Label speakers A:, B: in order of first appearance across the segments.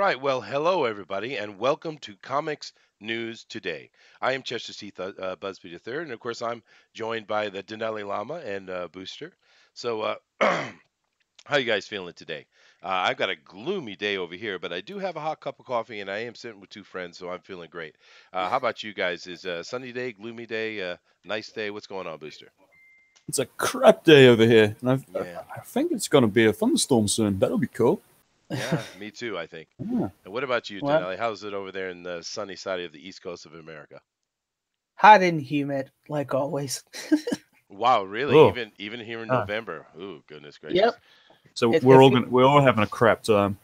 A: right. Well, hello, everybody, and welcome to Comics News Today. I am Chester Teeth Busby III, and of course, I'm joined by the Denali Lama and Booster. So, how you guys feeling today? I've got a gloomy day over here, but I do have a hot cup of coffee, and I am sitting with two friends, so I'm feeling great. How about you guys? Is a sunny day, gloomy day, nice day? What's going on, Booster?
B: It's a crap day over here, and
A: Yeah,
B: I think it's going to be a thunderstorm soon. That'll be cool.
A: yeah, me too, I think.
B: Yeah.
A: And what about you,
C: Well,
A: Denali? How's it over there in the sunny side of the East Coast of America?
C: hot and humid, like always.
A: Wow, really?
B: Oh,
A: Even here in
B: ah.
A: November? Ooh, goodness
C: Yep.
A: gracious.
B: So
C: It-
B: we're
C: it's-
B: all having a crap time.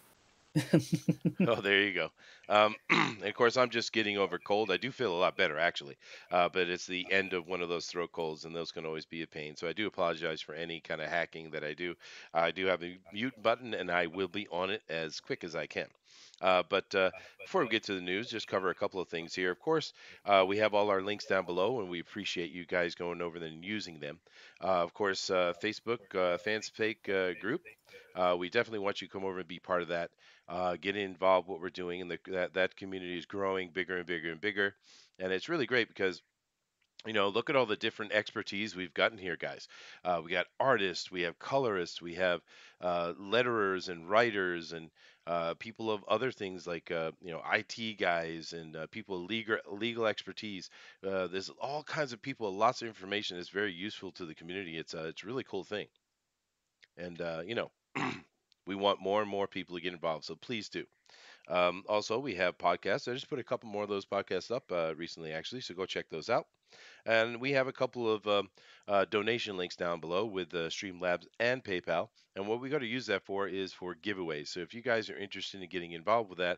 A: Oh, there you go. And of course, I'm just getting over cold. I do feel a lot better actually, but it's the end of one of those throat colds, and those can always be a pain. So I do apologize for any kind of hacking that I do. I do have a mute button, and I will be on it as quick as I can. But before we get to the news, just cover a couple of things here. Of course, we have all our links down below, and we appreciate you guys going over them and using them. Of course, Facebook Fans Fake group. We definitely want you to come over and be part of that. Get involved what we're doing, and that community is growing bigger and bigger and bigger, and it's really great because look at all the different expertise we've gotten here, guys. We got artists, we have colorists, we have letterers and writers, and people of other things like IT guys and people with legal expertise. There's all kinds of people, lots of information. It's very useful to the community. It's a really cool thing, and we want more and more people to get involved. So please do. Also, we have podcasts. I just put a couple more of those podcasts up recently, actually, so go check those out. And we have a couple of donation links down below with Streamlabs and PayPal. And what we got to use that for is for giveaways. So if you guys are interested in getting involved with that,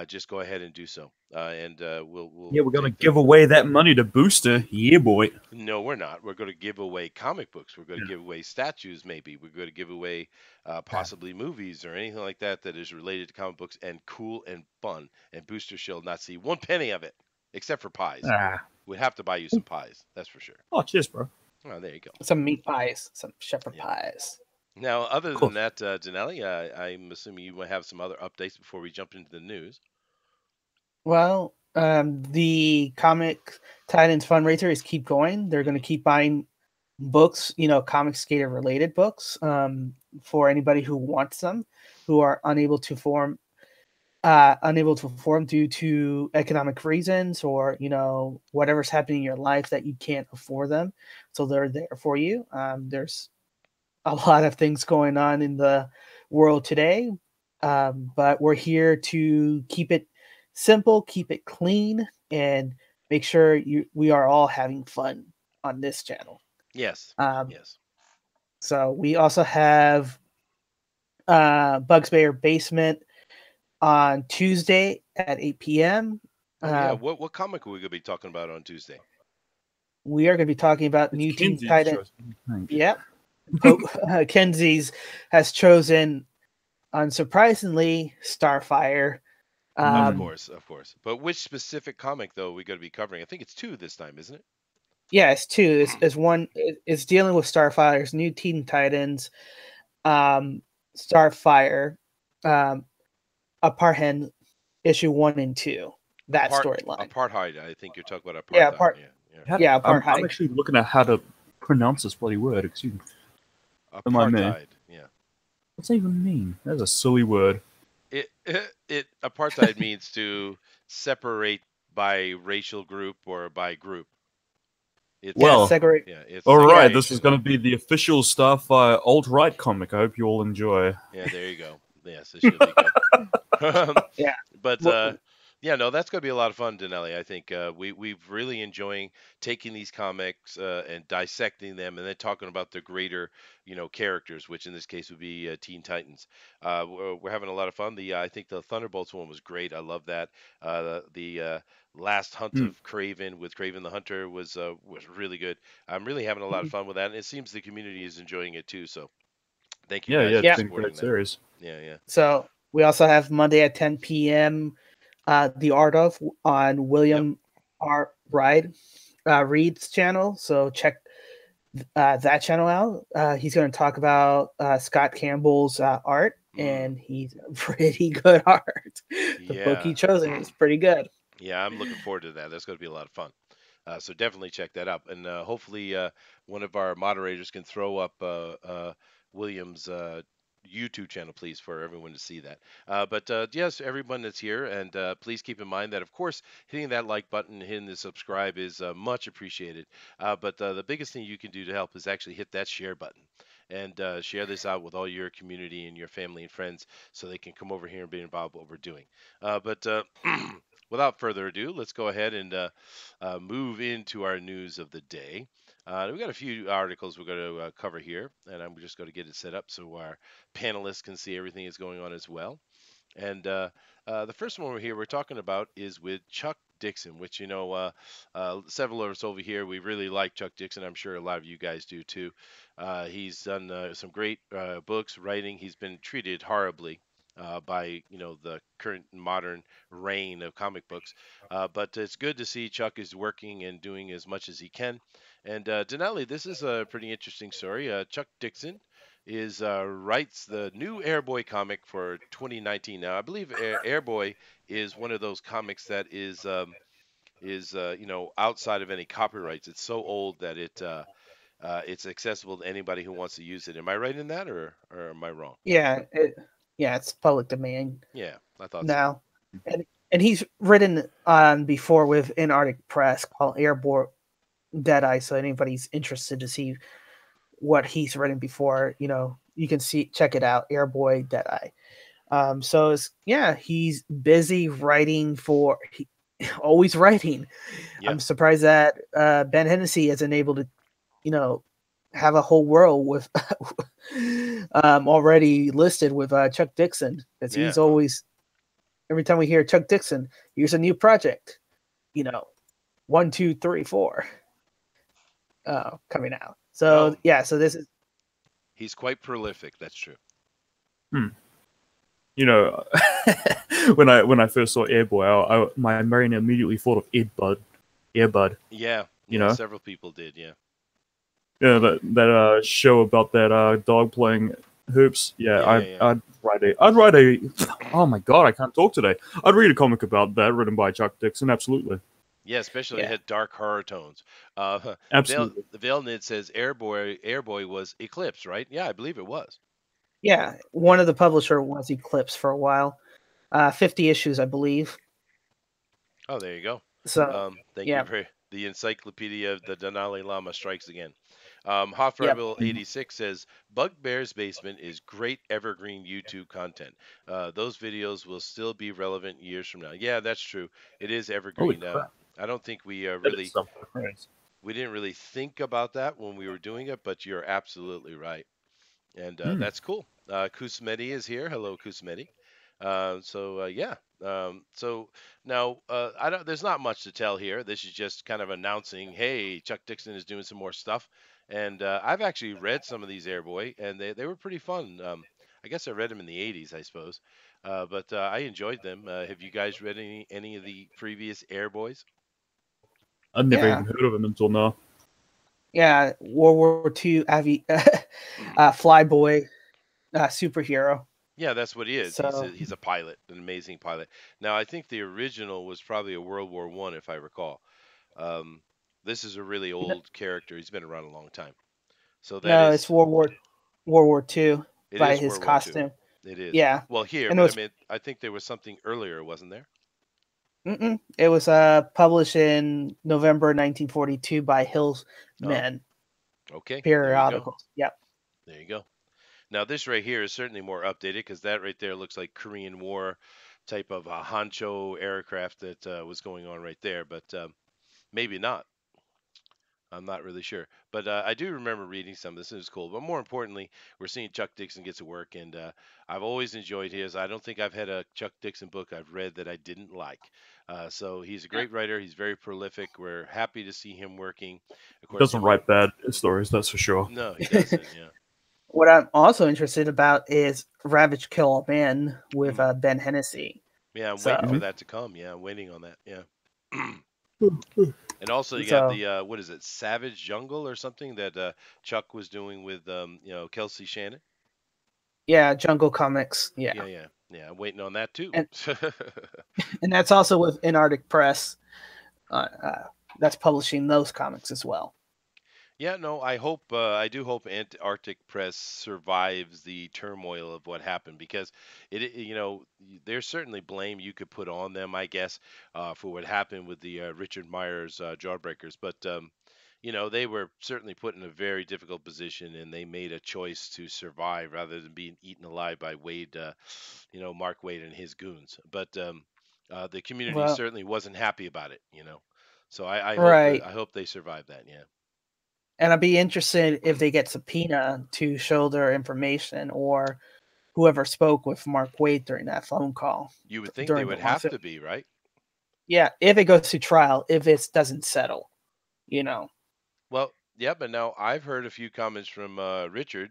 A: just go ahead and do so. And we'll
B: Yeah, we're going
A: take
B: to give away that money to Booster. Yeah, boy.
A: No, we're not. We're going to give away comic books. We're going to give away statues, maybe. We're going to give away possibly movies or anything like that that is related to comic books and cool and fun. And Booster shall not see one penny of it, except for pies.
B: Ah.
A: We'd have to buy you some pies, that's for sure.
B: Oh, cheers, bro.
A: Oh, there you go.
C: Some meat pies, some shepherd
A: Yeah.
C: pies.
A: Now, other
B: Cool.
A: than that, Denali, I'm assuming you might have some other updates before we jump into the news.
C: Well, the Comic Titans fundraiser is keep going. They're going to keep buying books, Comic Skater related books, for anybody who wants them, who are unable to form due to economic reasons or whatever's happening in your life that you can't afford them. So they're there for you. There's a lot of things going on in the world today, but we're here to keep it simple, keep it clean, and make sure we are all having fun on this channel.
A: Yes.
C: Um,
A: Yes.
C: So we also have Bugs Bayer Basement on Tuesday at 8 p.m.
A: Oh, yeah. What comic are we going to be talking about on Tuesday?
C: We are going to be talking about New Teen
B: Kenzie's
C: Titans.
B: choice, I think.
C: Yep. Kenzie's has chosen, unsurprisingly, Starfire.
A: Of course. But which specific comic, though, are we going to be covering? I think it's two this time, isn't it?
C: Yeah, it's two. It's one. It's dealing with Starfire's New Teen Titans, Starfire, Apartheid issue 1 and 2. That storyline.
A: Apartheid. I think you're talking about apartheid.
C: Yeah, yeah.
B: I'm
C: Apartheid.
B: actually looking at how to pronounce this bloody word. Excuse me. Am I me?
A: Apartheid. Yeah.
B: What's that even mean? That's a silly word.
A: It apartheid means to separate by racial group or by group.
B: Well,
C: segregate.
A: Yeah, it's
B: all right.
A: segregation.
B: This is going to be the official Starfire alt-right comic. I hope you all enjoy.
A: Yeah, there you go. Yes, it should be good.
C: Yeah.
A: But yeah, no, that's going to be a lot of fun, Denelli. I think we've really enjoying taking these comics and dissecting them, and then talking about the greater, characters, which in this case would be Teen Titans. We're having a lot of fun. I think the Thunderbolts one was great. I love that. The Last Hunt of Kraven with Kraven the Hunter was really good. I'm really having a lot of fun with that, and it seems the community is enjoying it too. So thank you guys
B: Yeah,
A: for
B: it's been a
A: supporting
B: great
A: that.
B: series.
A: Yeah.
C: So we also have Monday at 10 p.m. The Art of on William R. Reed's channel. So check that channel out. He's going to talk about Scott Campbell's art. and he's a pretty good art. The book he
A: Yeah.
C: chosen is pretty good.
A: Yeah, I'm looking forward to that. That's going to be a lot of fun. So definitely check that out, and hopefully one of our moderators can throw up William's YouTube channel, please, for everyone to see that. But yes, everyone that's here, and please keep in mind that, of course, hitting that like button, hitting the subscribe is much appreciated. But the biggest thing you can do to help is actually hit that share button. And share this out with all your community and your family and friends so they can come over here and be involved in what we're doing. But without further ado, let's go ahead and move into our news of the day. We've got a few articles we're going to cover here, and I'm just going to get it set up so our panelists can see everything that's going on as well. And the first one we're talking about is with Chuck Dixon, which, several of us over here, we really like Chuck Dixon. I'm sure a lot of you guys do too. He's done some great books, writing. He's been treated horribly by the current modern reign of comic books. But it's good to see Chuck is working and doing as much as he can. And Denali, this is a pretty interesting story. Chuck Dixon is writes the new Airboy comic for 2019. Now, I believe Airboy is one of those comics that is outside of any copyrights. It's so old that it's accessible to anybody who wants to use it. Am I right in that, or am I wrong?
C: Yeah, it's public domain.
A: Yeah, I thought
C: now, so. And he's written on before with Antarctic Press called Airboy Deadeye. So anybody's interested to see what he's written before, you can check it out, Airboy Deadeye. So he's busy writing always writing. Yep. I'm surprised that Ben Hennessy isn't able to, have a whole world with already listed with Chuck Dixon, because he's always, every time we hear Chuck Dixon, here's a new project, 1, 2, 3, 4 coming out. So so this is,
A: he's quite prolific. That's true.
B: When I first saw Airboy, my brain immediately thought of Airbud.
A: Yeah, several people did. Yeah.
B: Yeah, that show about that dog playing hoops. I'd write a. Oh my god, I can't talk today. I'd read a comic about that written by Chuck Dixon. Absolutely.
A: Yeah, especially it had dark horror tones.
B: Absolutely.
A: Velnid says Airboy was Eclipse, right? Yeah, I believe it was.
C: Yeah, one of the publisher was Eclipse for a while. 50 issues, I believe.
A: Oh, there you go.
C: So
A: thank you for the encyclopedia of the Denali Lama strikes again. Hoff Rebel 86 says Bugbear's Basement is great evergreen YouTube content. Those videos will still be relevant years from now. Yeah, that's true. It is evergreen. I don't think we we didn't really think about that when we were doing it, but you're absolutely right. And that's cool. Kusmeti is here. Hello, Kusmeti. So now there's not much to tell here. This is just kind of announcing, hey, Chuck Dixon is doing some more stuff. And I've actually read some of these Airboy, and they were pretty fun. I guess I read them in the 80s, I suppose. But I enjoyed them. Have you guys read any of the previous Airboys?
B: I've never even heard of them until now.
C: Yeah, World War II flyboy superhero.
A: Yeah, that's what he is.
C: So,
A: he's a pilot, an amazing pilot. Now, I think the original was probably a World War I, if I recall. This is a really old character. He's been around a long time. So
C: it's World War II by his costume.
A: It is.
C: Yeah.
A: Well, here, I think there was something earlier, wasn't there?
C: It was published in November 1942 by Hillsman.
A: Okay.
C: Periodicals. Yep.
A: There you go. Now, this right here is certainly more updated, because that right there looks like Korean War type of a Honcho aircraft that was going on right there, but maybe not. I'm not really sure. But I do remember reading some of this, and it's cool. But more importantly, we're seeing Chuck Dixon get to work, and I've always enjoyed his. I don't think I've had a Chuck Dixon book I've read that I didn't like. So he's a great writer. He's very prolific. We're happy to see him working.
B: Of course, doesn't write bad stories, that's for sure.
A: No, he doesn't, yeah.
C: What I'm also interested about is Ravage Kill All Man with Ben Hennessy.
A: Yeah, I'm waiting for that to come. Yeah, I'm waiting on that. Yeah. And also you got the what is it, Savage Jungle or something that Chuck was doing with Kelsey Shannon.
C: Yeah, Jungle Comics. Yeah.
A: Yeah. I'm waiting on that too.
C: And that's also with Antarctic Press. That's publishing those comics as well.
A: Yeah, no, I do hope Antarctic Press survives the turmoil of what happened because there's certainly blame you could put on them, I guess, for what happened with the Richard Myers Jawbreakers, but they were certainly put in a very difficult position, and they made a choice to survive rather than being eaten alive by Wade, Mark Wade and his goons. But the community
C: Well,
A: certainly wasn't happy about it. So
C: right.
A: I hope they survive that. Yeah.
C: And I'd be interested if they get subpoena to show their information or whoever spoke with Mark Wade during that phone call.
A: You would think they
C: during
A: would
C: the
A: have
C: lawsuit.
A: to be, right?
C: Yeah, if it goes to trial, if it doesn't settle,
A: Well, yeah, but now I've heard a few comments from Richard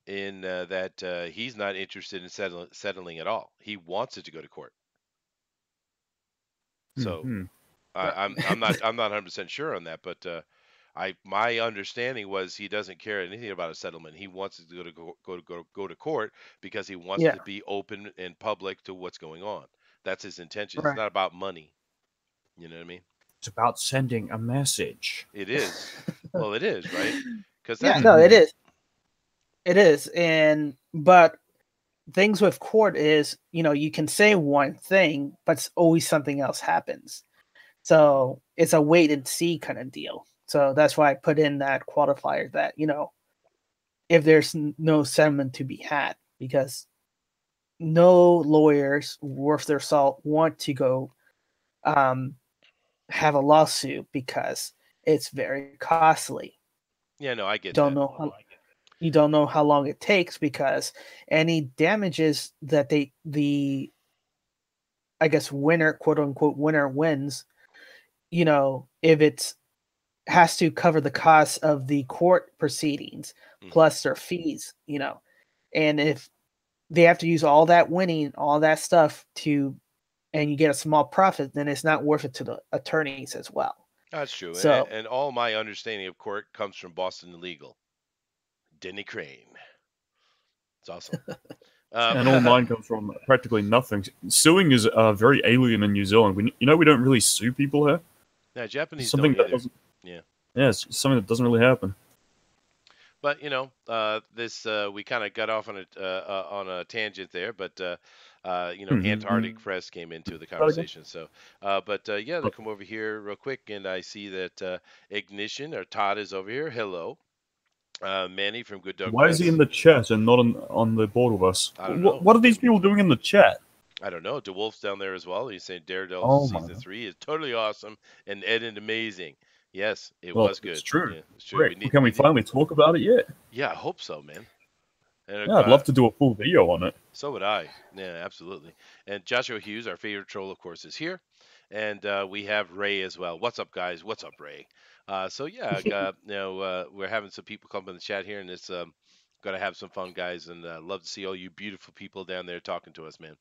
A: in that he's not interested in settling at all. He wants it to go to court. So
B: Mm-hmm.
A: I'm not 100% sure on that, but my understanding was he doesn't care anything about a settlement. He wants it to go to court because he wants
C: Yeah.
A: to be open and public to what's going on. That's his intention.
C: Right.
A: It's not about money. You know what I mean?
B: It's about sending a message.
A: It is. Well, it is, right? Because
C: Yeah, no, it is. It is, but things with court is, you can say one thing, but always something else happens. So it's a wait and see kind of deal. So that's why I put in that qualifier that, if there's no settlement to be had, because no lawyers worth their salt want to go have a lawsuit because it's very costly.
A: Yeah, no, I get
C: Don't
A: that.
C: know you don't know how long it takes because any damages that the I guess winner, quote unquote winner, wins, if it's has to cover the costs of the court proceedings plus their fees, and if they have to use all that winning, all that stuff and you get a small profit, then it's not worth it to the attorneys as well.
A: That's true.
C: So,
A: and all my understanding of court comes from Boston Legal. Denny Crane. It's awesome.
B: And all mine comes from practically nothing. Suing is very alien in New Zealand. We don't really sue people here.
A: Yeah, Japanese
B: something
A: don't
B: that
A: either. Yeah.
B: Yeah, it's something that doesn't really happen.
A: But this we kind of got off on a tangent there, but Antarctic Press came into the conversation. So, yeah, they'll come over here real quick, and I see that Ignition or Todd is over here. Hello, Manny from Good Dog.
B: Why is he in the chat and not on the board with us?
A: I don't know.
B: What are these people doing in the chat?
A: I don't know. DeWolf's down there as well. He's saying Daredevil season 3 is totally awesome and Ed and amazing. Yes, it was good.
B: It's true.
A: Yeah, it's true.
B: Great. Can we finally talk about it yet?
A: Yeah, I hope so, man. And,
B: I'd love to do a full video on it.
A: So would I. Yeah, absolutely. And Joshua Hughes, our favorite troll, of course, is here. And we have Ray as well. What's up, guys? What's up, Ray? So yeah, we're having some people come in the chat here, and it's gonna have some fun, guys. And love to see all you beautiful people down there talking to us, man.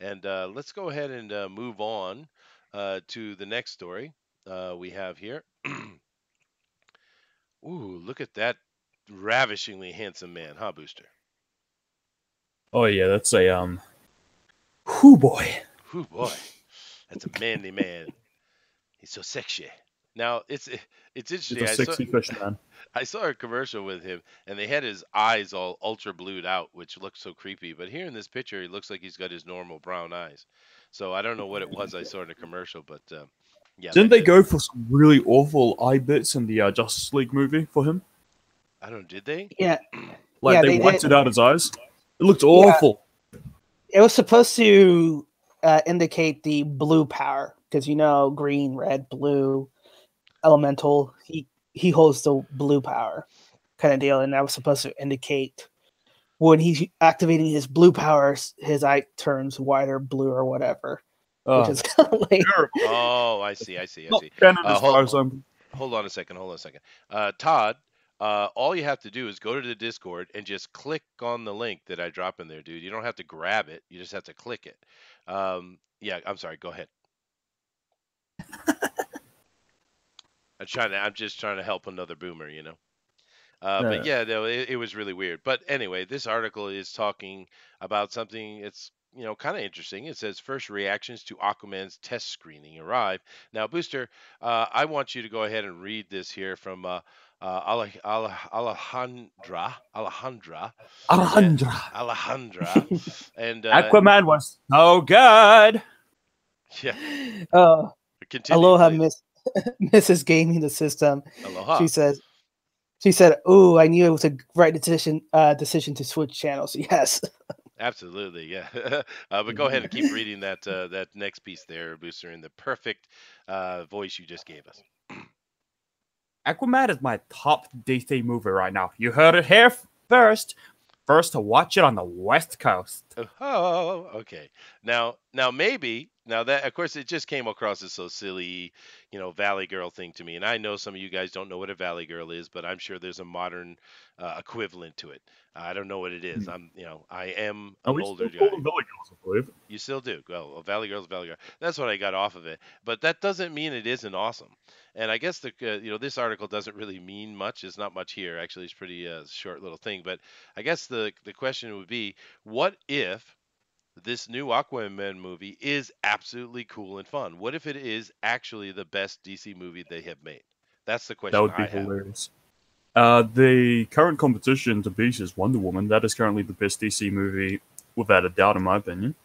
A: And let's go ahead and move on to the next story we have here. Ooh, look at that ravishingly handsome man, huh, Booster?
B: Oh yeah, that's a whoo boy.
A: Whoo boy, that's a manly man. He's so sexy. Now it's interesting.
B: He's a sexy fish man.
A: I saw a commercial with him, and they had his eyes all ultra blued out, which looks so creepy. But here in this picture, he looks like he's got his normal brown eyes. So I don't know what it was I saw in the commercial, but yeah.
B: Didn't they go for some really awful eye bits in the Justice League movie for him?
A: I don't. Did they?
C: Yeah.
B: Like they whited out his eyes. It looked awful.
C: It was supposed to indicate the blue power because green, red, blue, elemental. He holds the blue power kind of deal, and that was supposed to indicate when he's activating his blue powers, his eye turns white or blue or whatever. Which is kind of like...
A: Oh, I see. Hold on a second. Todd, all you have to do is go to the Discord and just click on the link that I drop in there, dude. You don't have to grab it. You just have to click it. Yeah, I'm sorry. Go ahead. I'm just trying to help another boomer, But yeah, no, it was really weird. But anyway, this article is talking about something. It's kind of interesting. It says first reactions to Aquaman's test screening arrive. Now, Booster, I want you to go ahead and read this here from Alejandra. Yeah,
B: Alejandra.
A: Alejandra. And
B: Aquaman was so good.
A: Yeah. Continue,
C: Aloha,
A: please.
C: Mrs. Gaming the System.
A: Aloha.
C: She said, "Ooh, I knew it was a right decision to switch channels." Yes.
A: Absolutely, yeah. But go ahead and keep reading that next piece there, Booster, in the perfect voice you just gave us.
B: Aquaman is my top DC movie right now. You heard it here first. First to watch it on the West Coast.
A: Oh, okay. Now maybe that, of course, it just came across as so silly, Valley Girl thing to me. And I know some of you guys don't know what a Valley Girl is, but I'm sure there's a modern equivalent to it. I don't know what it is. I am an older guy.
B: Valley Girls, I believe.
A: You still do. Well, Valley Girl's Valley Girl. That's what I got off of it. But that doesn't mean it isn't awesome. And I guess this article doesn't really mean much. There's not much here. Actually, it's pretty short little thing. But I guess the question would be, what if this new Aquaman movie is absolutely cool and fun? What if it is actually the best DC movie they have made? That's the question.
B: That would be hilarious. The current competition to beat is Wonder Woman. That is currently the best DC movie, without a doubt, in my opinion.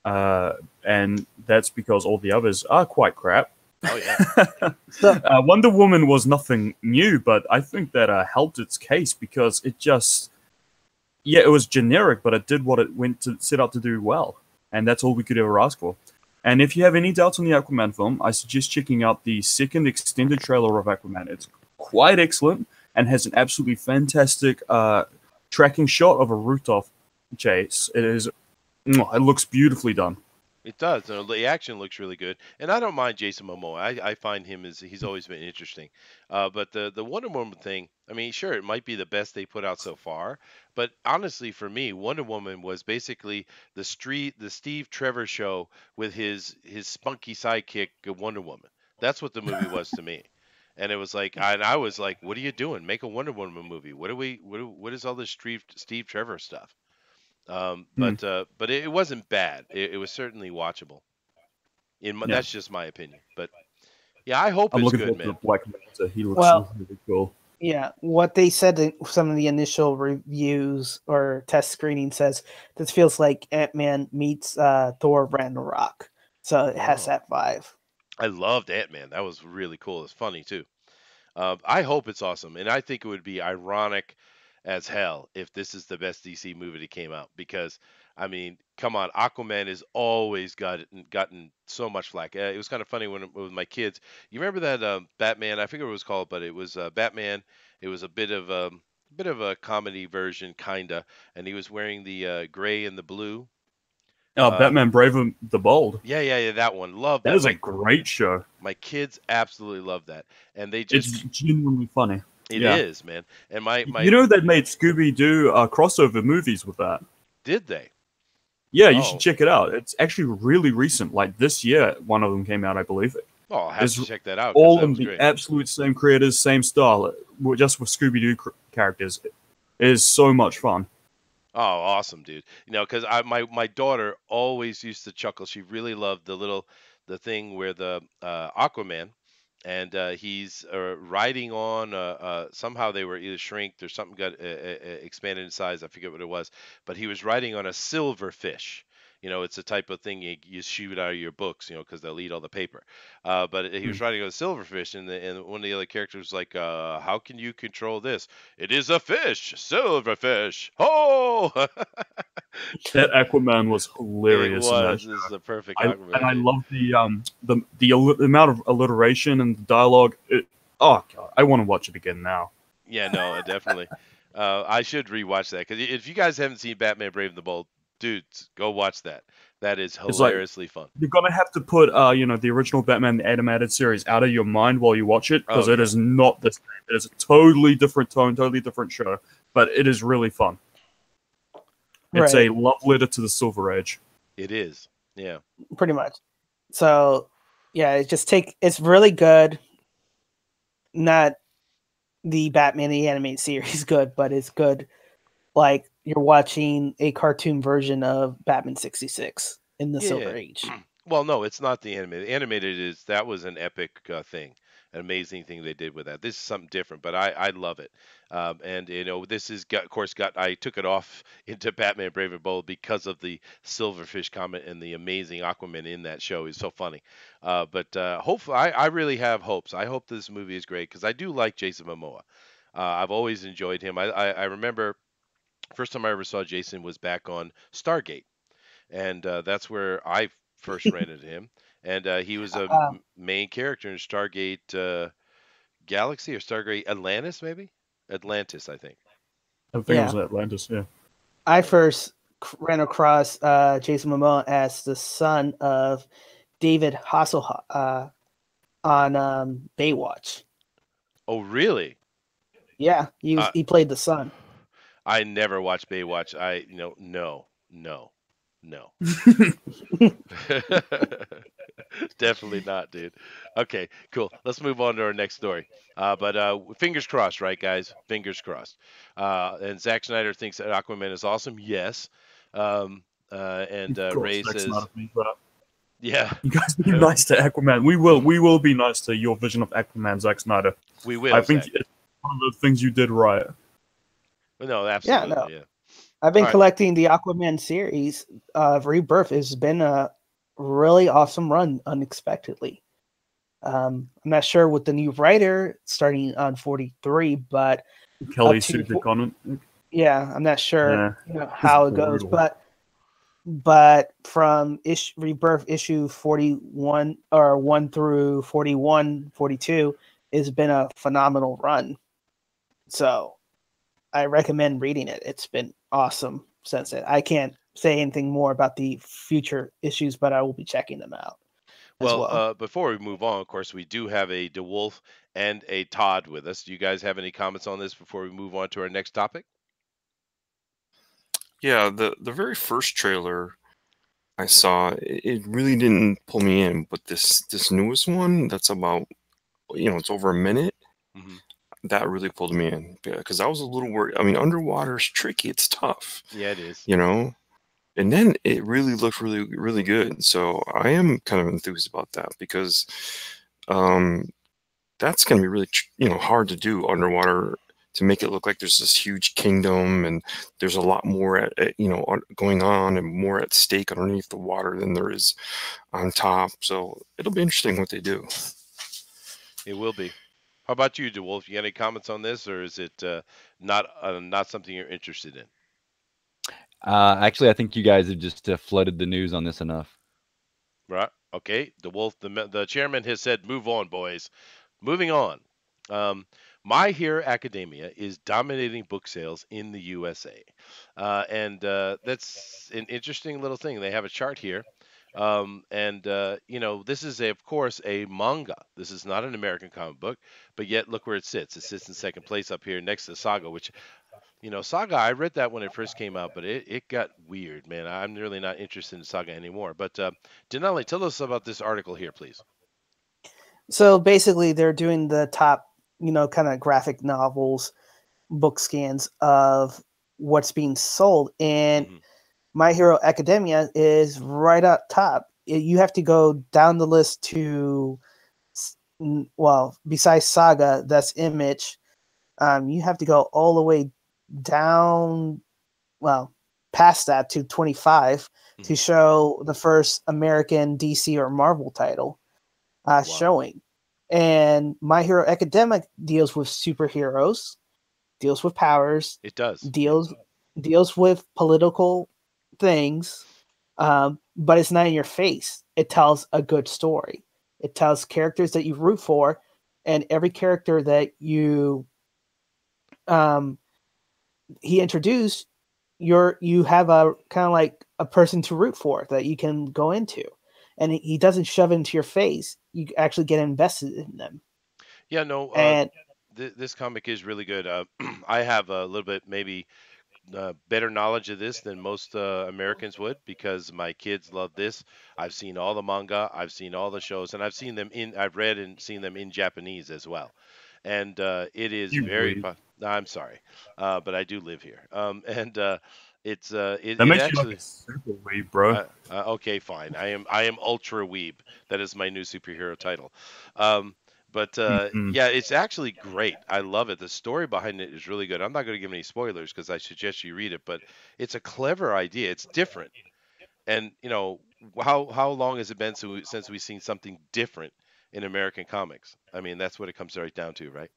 B: And that's because all the others are quite crap.
A: Oh, yeah.
B: Wonder Woman was nothing new, but I think that helped its case because it just... Yeah, it was generic, but it did what it went to set out to do well. And that's all we could ever ask for. And if you have any doubts on the Aquaman film, I suggest checking out the second extended trailer of Aquaman. It's quite excellent and has an absolutely fantastic tracking shot of a rooftop chase. It looks beautifully done.
A: It does. The action looks really good, and I don't mind Jason Momoa. I find him he's always been interesting. But the Wonder Woman thing, I mean, sure, it might be the best they put out so far, but honestly, for me, Wonder Woman was basically the Steve Trevor show with his spunky sidekick Wonder Woman. That's what the movie was to me. And it was like, and I was like, what are you doing? Make a Wonder Woman movie. What is all this Steve Trevor stuff? But it wasn't bad. It was certainly watchable. That's just my opinion. But yeah, I hope it's good, man.
B: Black Manta. He looks really cool.
C: Yeah, what they said in some of the initial reviews or test screening says this feels like Ant-Man meets Thor Ragnarok. So it has that vibe.
A: I loved Ant-Man. That was really cool. It's funny too. I hope it's awesome, and I think it would be ironic as hell if this is the best DC movie that came out, because I mean, come on, Aquaman has always gotten so much flack. It was kind of funny with my kids. You remember that Batman? I forget what it was called, but it was Batman. It was a bit of a comedy version, kinda, and he was wearing the gray and the blue.
B: Batman Brave and the Bold.
A: Yeah, that one. Love that.
B: That was a great show.
A: My kids absolutely love that, and it's
B: genuinely funny.
A: It is, man. And my
B: they made Scooby-Doo crossover movies with that.
A: Did they?
B: Yeah, you should check it out. It's actually really recent. Like this year, one of them came out, I believe.
A: Oh, I'll have to check that out.
B: All in the absolute same creators, same style, just with Scooby-Doo characters. It is so much fun.
A: Oh, awesome, dude. Because my daughter always used to chuckle. She really loved the thing where the Aquaman, and he's riding on somehow they were either shrinked or something got expanded in size. I forget what it was, but he was riding on a silverfish. It's a type of thing you shoot out of your books, because they'll eat all the paper. But he was riding on a silverfish, and one of the other characters was like, how can you control this? It is a fish, silverfish. Oh!
B: That Aquaman was hilarious.
A: This is the perfect Aquaman.
B: And I love the amount of alliteration and the dialogue. Oh, God, I want to watch it again now.
A: Yeah, no, definitely. I should rewatch that, because if you guys haven't seen Batman Brave and the Bold, dudes, go watch that. That is hilariously fun.
B: You're gonna have to put, the original Batman animated series out of your mind while you watch it, because it is not the same. It is a totally different tone, totally different show, but it is really fun. It's a love letter to the Silver Age.
A: It is, yeah,
C: pretty much. So, yeah, it's really good. Not the Batman the animated series good, but it's good like you're watching a cartoon version of Batman 66 in the Silver
A: Yeah.
C: Age.
A: Well, no, it's not the animated. The animated is that was an epic thing, an amazing thing they did with that. This is something different, but I love it. And this is got, of course, got I took it off into Batman Brave and Bold because of the Silverfish comment and the amazing Aquaman in that show. He's so funny. But hopefully, I really have hopes. I hope this movie is great because I do like Jason Momoa. I've always enjoyed him. I remember first time I ever saw Jason was back on Stargate, and that's where I first ran into him. And he was a
C: Uh,
A: main character in Stargate Galaxy or Stargate Atlantis, maybe Atlantis, I think.
B: I think it
C: yeah,
B: was Atlantis. Yeah.
C: I first ran across Jason Momoa as the son of David Hasselhoff on Baywatch.
A: Oh, really?
C: Yeah,
A: Uh,
C: he played the son.
A: I never watched Baywatch. No, no, no. Definitely not, dude. Okay, cool. Let's move on to our next story. But fingers crossed, right, guys? Fingers crossed. And Zack Snyder thinks that Aquaman is awesome. Yes. And
B: Of course,
A: Ray
B: that's not
A: says,
B: a thing, but
A: yeah,
B: you guys be nice to Aquaman. We will be nice to your vision of Aquaman, Zack Snyder.
A: we will.
B: I think
A: Zach.
B: it's one of the things you did right.
A: No,
C: Yeah,
A: absolutely.
C: no.
A: Yeah.
C: I've been
A: All right.
C: collecting the Aquaman series of Rebirth. It's been a really awesome run unexpectedly. I'm not sure with the new writer starting on 43, but
B: Kelly
C: up to
B: Sue Conant.
C: yeah, I'm not sure
B: Yeah,
C: how it goes,
B: brutal.
C: but from Rebirth issue 41 or 1 through 41, 42 has been a phenomenal run. So I recommend reading it. It's been awesome since it. I can't say anything more about the future issues, but I will be checking them out as well.
A: Before we move on, of course, we do have a DeWolf and a Todd with us. Do you guys have any comments on this before we move on to our next topic?
D: Yeah, the very first trailer I saw, it really didn't pull me in, but this newest one that's about, it's over a minute,
A: Mm-hmm.
D: that really pulled me in because I was a little worried. I mean, underwater is tricky, it's tough,
A: Yeah, it is.
D: and then it really looked really, really good. So I am kind of enthused about that because that's going to be really, hard to do underwater, to make it look like there's this huge kingdom and there's a lot more going on and more at stake underneath the water than there is on top. So it'll be interesting what they do.
A: It will be. How about you, DeWolf? You got any comments on this, or is it not something you're interested in?
E: Actually, I think you guys have just flooded the news on this enough.
A: Right. Okay. DeWolf, the chairman has said, "Move on, boys." Moving on. My Hero Academia is dominating book sales in the USA, and that's an interesting little thing. They have a chart here. This is of course a manga. This is not an American comic book, but yet look where it sits. It sits in second place up here next to Saga, which, Saga, I read that when it first came out, but it got weird, man. I'm really not interested in Saga anymore. But Denali, tell us about this article here, please.
C: So basically, they're doing the top, kind of graphic novels, book scans of what's being sold, and My Hero Academia is right up top. You have to go down the list to, besides Saga, that's Image. You have to go all the way down, past that to 25 to show the first American DC or Marvel title showing. And My Hero Academia deals with superheroes, deals with powers.
A: It does.
C: Deals with political things, but it's not in your face. It tells a good story. It tells characters that you root for, and every character that you he introduced, you have a kind of like a person to root for that you can go into, and he doesn't shove it into your face. You actually get invested in them.
A: Yeah, no,
C: and
A: this comic is really good. I have a little bit maybe better knowledge of this than most Americans would because my kids love this. I've seen all the manga, I've seen all the shows, and I've read and seen them in Japanese as well. and it is
B: You
A: very.
B: weeb.
A: I'm sorry, but I do live here, and it's
B: That
A: it
B: makes you like
A: actually.
B: a super weeb, bro.
A: Okay, fine. I am ultra weeb. That is my new superhero title. Um, but
B: Mhm.
A: yeah, it's actually great. I love it. The story behind it is really good. I'm not going to give any spoilers because I suggest you read it, but it's a clever idea. It's different, and how long has it been since we've seen something different in American comics? I mean, that's what it comes right down to, right?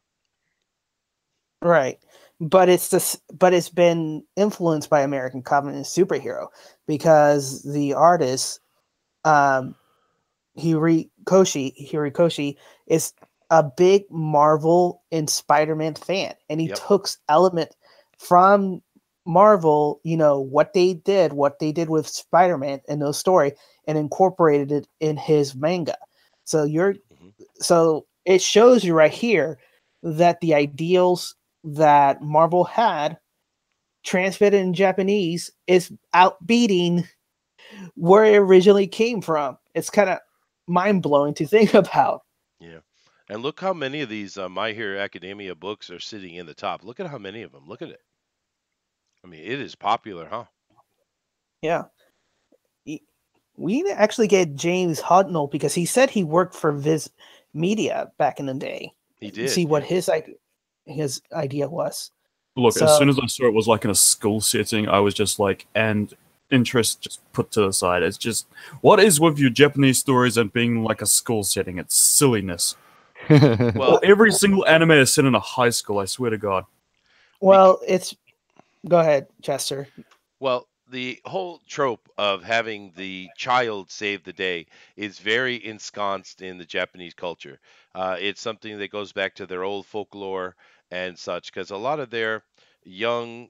C: Right. But it's been influenced by American comic and superhero because the artist um Horikoshi is a big Marvel and Spider-Man fan, and he
A: Yep.
C: took element from Marvel, what they did with Spider-Man and those story, and incorporated it in his manga. So
A: Hmm.
C: so it shows you right here that the ideals that Marvel had transmitted in Japanese is outbeating where it originally came from. It's kind of mind blowing to think about.
A: Yeah. And look how many of these My Hero Academia books are sitting in the top. Look at how many of them. Look at it. I mean, it is popular, huh?
C: Yeah. We need to actually get James Hudnall because he said he worked for Viz Media back in the day.
A: He
C: See
A: did,
C: what
A: yeah.
C: his idea was.
B: Look, as
C: So
B: soon as I saw it was like in a school setting, I was just like, and interest just put to the side. It's just, what is with you Japanese stories and being like a school setting? It's silliness.
A: Well,
B: Every single anime is set in a high school, I swear to God.
C: well, it's go ahead, Chester.
A: well, the whole trope of having the child save the day is very ensconced in the Japanese culture. It's something that goes back to their old folklore and such, because a lot of their young,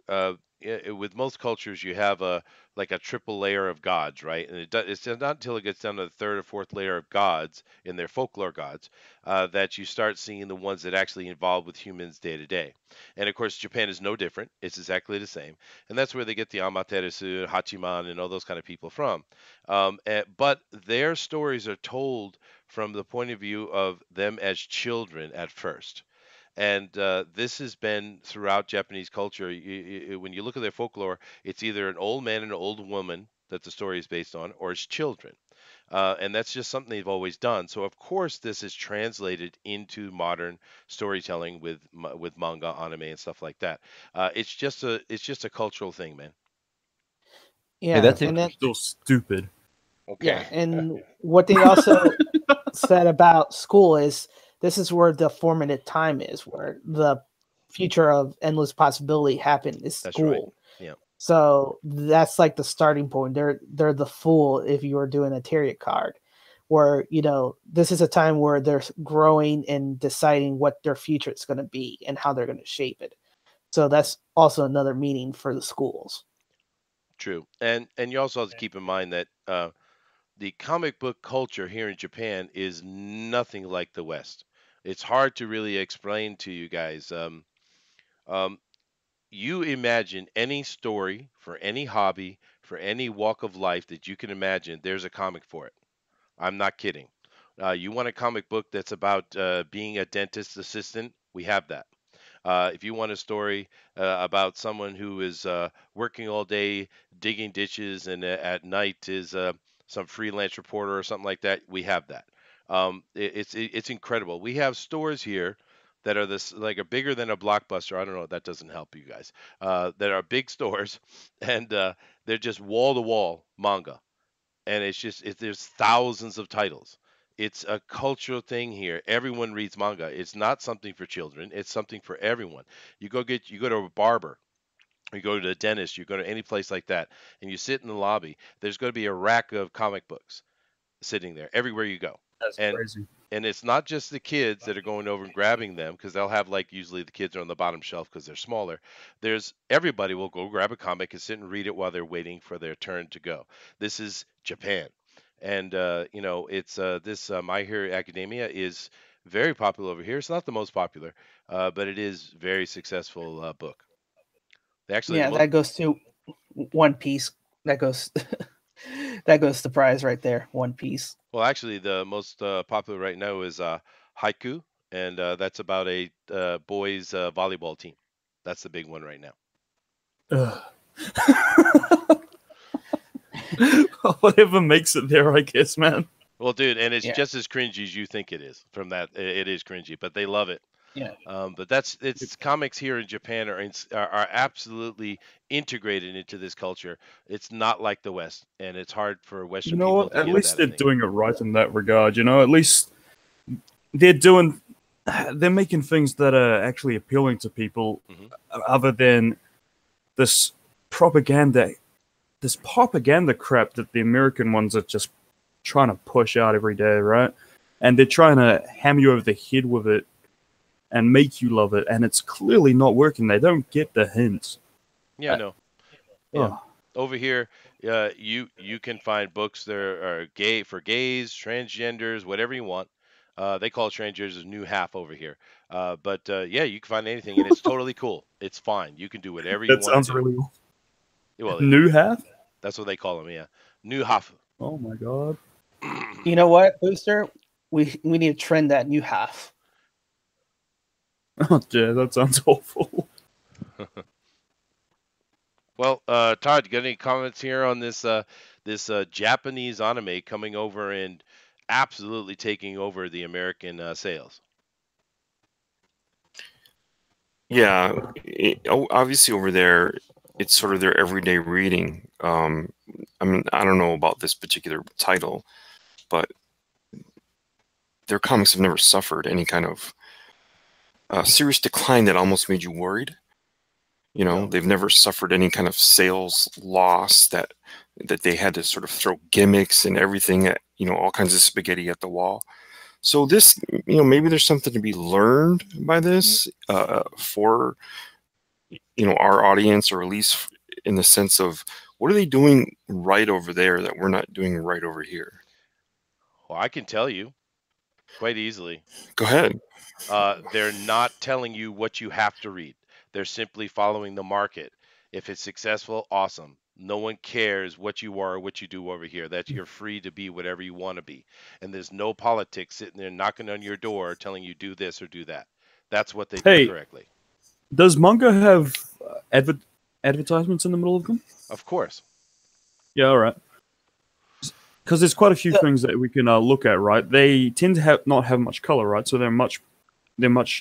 A: with most cultures, you have a like a triple layer of gods, right? And it's not until it gets down to the third or fourth layer of gods in their folklore gods that you start seeing the ones that actually involve with humans day to day. And of course, Japan is no different. It's exactly the same, and that's where they get the Amaterasu, Hachiman, and all those kind of people from. But their stories are told from the point of view of them as children at first. And this has been throughout Japanese culture. When you look at their folklore, it's either an old man and an old woman that the story is based on, or it's children. And that's just something they've always done. So of course, this is translated into modern storytelling with manga, anime, and stuff like that. It's just a cultural thing, man.
E: Hey,
C: Yeah,
E: that's
C: and then
B: Still stupid.
C: yeah,
A: Okay.
C: and what they also said about school is this is where the formative time is, where the future of endless possibility happened is
A: That's right.
C: school.
A: Yeah.
C: So that's like the starting point. They're the fool if you were doing a tarot card, where this is a time where they're growing and deciding what their future is going to be and how they're going to shape it. So that's also another meaning for the schools.
A: True. And you also have to keep in mind that the comic book culture here in Japan is nothing like the West. It's hard to really explain to you guys. Um, you imagine any story for any hobby, for any walk of life that you can imagine, there's a comic for it. I'm not kidding. You want a comic book that's about being a dentist assistant? We have that. If you want a story about someone who is working all day digging ditches and at night is some freelance reporter or something like that, we have that. It's incredible. We have stores here that are this like are bigger than a Blockbuster. I don't know. That doesn't help you guys. That are big stores, and they're just wall to wall manga, and there's thousands of titles. It's a cultural thing here. Everyone reads manga. It's not something for children. It's something for everyone. You go to a barber, you go to a dentist, you go to any place like that, and you sit in the lobby. There's going to be a rack of comic books sitting there everywhere you go.
B: That's
A: And
B: crazy.
A: and it's not just the kids that are going over and grabbing them because they'll have like usually the kids are on the bottom shelf because they're smaller. There's everybody will go grab a comic and sit and read it while they're waiting for their turn to go. This is Japan, and it's this My Hero Academia is very popular over here. It's not the most popular, but it is very successful book. Actually,
C: Yeah, that goes to One Piece. That goes that goes the prize right there. One Piece.
A: Well, actually, the most popular right now is Haiku, and that's about a boys volleyball team. That's the big one right now.
B: Whatever makes it there, I guess, man.
A: Well, dude, and it's
C: Yeah.
A: just as cringy as you think it is. From that, it is cringy, but they love it.
C: Yeah.
A: But it's comics here in Japan are absolutely integrated into this culture. It's not like the West, and it's hard for Western
B: You know
A: people
B: what?
A: to
B: At
A: get
B: least
A: that.
B: they're
A: I think.
B: doing it right in that regard. You know, at least they're making things that are actually appealing to people, other than this propaganda crap that the American ones are just trying to push out every day, right? And they're trying to hammer you over the head with it and make you love it, and it's clearly not working. They don't get the hints.
A: Yeah, no. Yeah.
B: Oh.
A: Over here, you can find books that are gay for gays, transgenders, whatever you want. They call transgenders new half over here. But yeah, you can find anything, and it's totally cool. It's fine. You can do whatever you
B: That
A: want
B: sounds
A: to do.
B: really
A: Well,
B: new half.
A: that's what they call them. Yeah, new half.
B: Oh my god.
C: You know what, Booster? We need to trend that new half.
B: Oh yeah, that sounds awful.
A: Well, Todd, you got any comments here on this Japanese anime coming over and absolutely taking over the American sales?
D: Yeah, obviously over there, it's sort of their everyday reading. I mean, I don't know about this particular title, but their comics have never suffered any kind of serious decline that almost made you worried. You know, they've never suffered any kind of sales loss that they had to sort of throw gimmicks and everything at, you know, all kinds of spaghetti at the wall. So this, you know, maybe there's something to be learned by this for, you know, our audience, or at least in the sense of what are they doing right over there that we're not doing right over here?
A: Well, I can tell you quite easily.
D: Go ahead.
A: They're not telling you what you have to read. They're simply following the market. If it's successful, awesome. No one cares what you are or what you do over here. That you're free to be whatever you want to be. And there's no politics sitting there knocking on your door telling you do this or do that. That's what they do correctly.
B: Does manga have advertisements in the middle of them?
A: Of course.
B: Yeah, all right. Because there's quite a few things that we can look at, right? They tend to not have much color, right? So they're much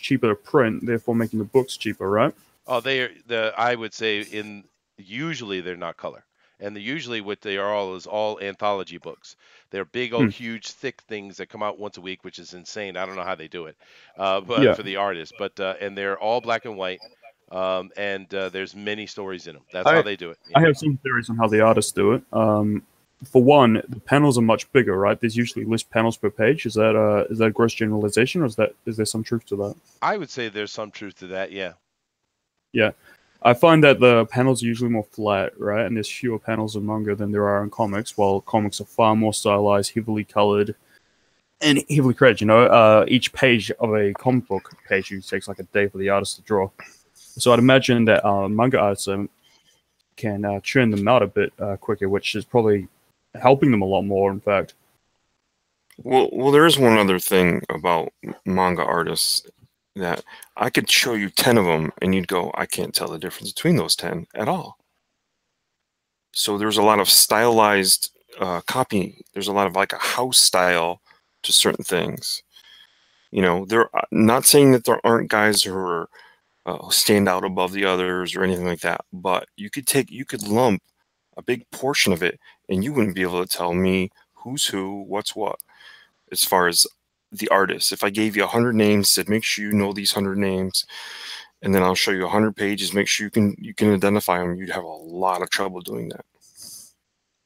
B: cheaper to print, therefore making the books cheaper, right?
A: Oh, I would say usually they're not color. And usually what they are is all anthology books. They're big old huge thick things that come out once a week, which is insane. I don't know how they do it. But for the artists, and they're all black and white. And there's many stories in them. That's how they do it.
B: I have some theories on how the artists do it. For one, the panels are much bigger, right? There's usually less panels per page. Is that a gross generalization, or is there some truth to that?
A: I would say there's some truth to that. Yeah.
B: Yeah, I find that the panels are usually more flat, right? And there's fewer panels in manga than there are in comics, while comics are far more stylized, heavily colored, and heavily credited. You know, each page of a comic book page usually takes like a day for the artist to draw. So I'd imagine that manga artists can churn them out a bit quicker, which is probably helping them a lot more, in fact.
D: Well, there is one other thing about manga artists that I could show you 10 of them and you'd go, I can't tell the difference between those 10 at all. So there's a lot of stylized copying. There's a lot of like a house style to certain things. You know, they're not saying that there aren't guys who are stand out above the others or anything like that, but you could lump a big portion of it and you wouldn't be able to tell me who's who, what's what, as far as the artist. If I gave you 100 names, said make sure you know these 100 names, and then I'll show you 100 pages, make sure you can identify them, you'd have a lot of trouble doing that.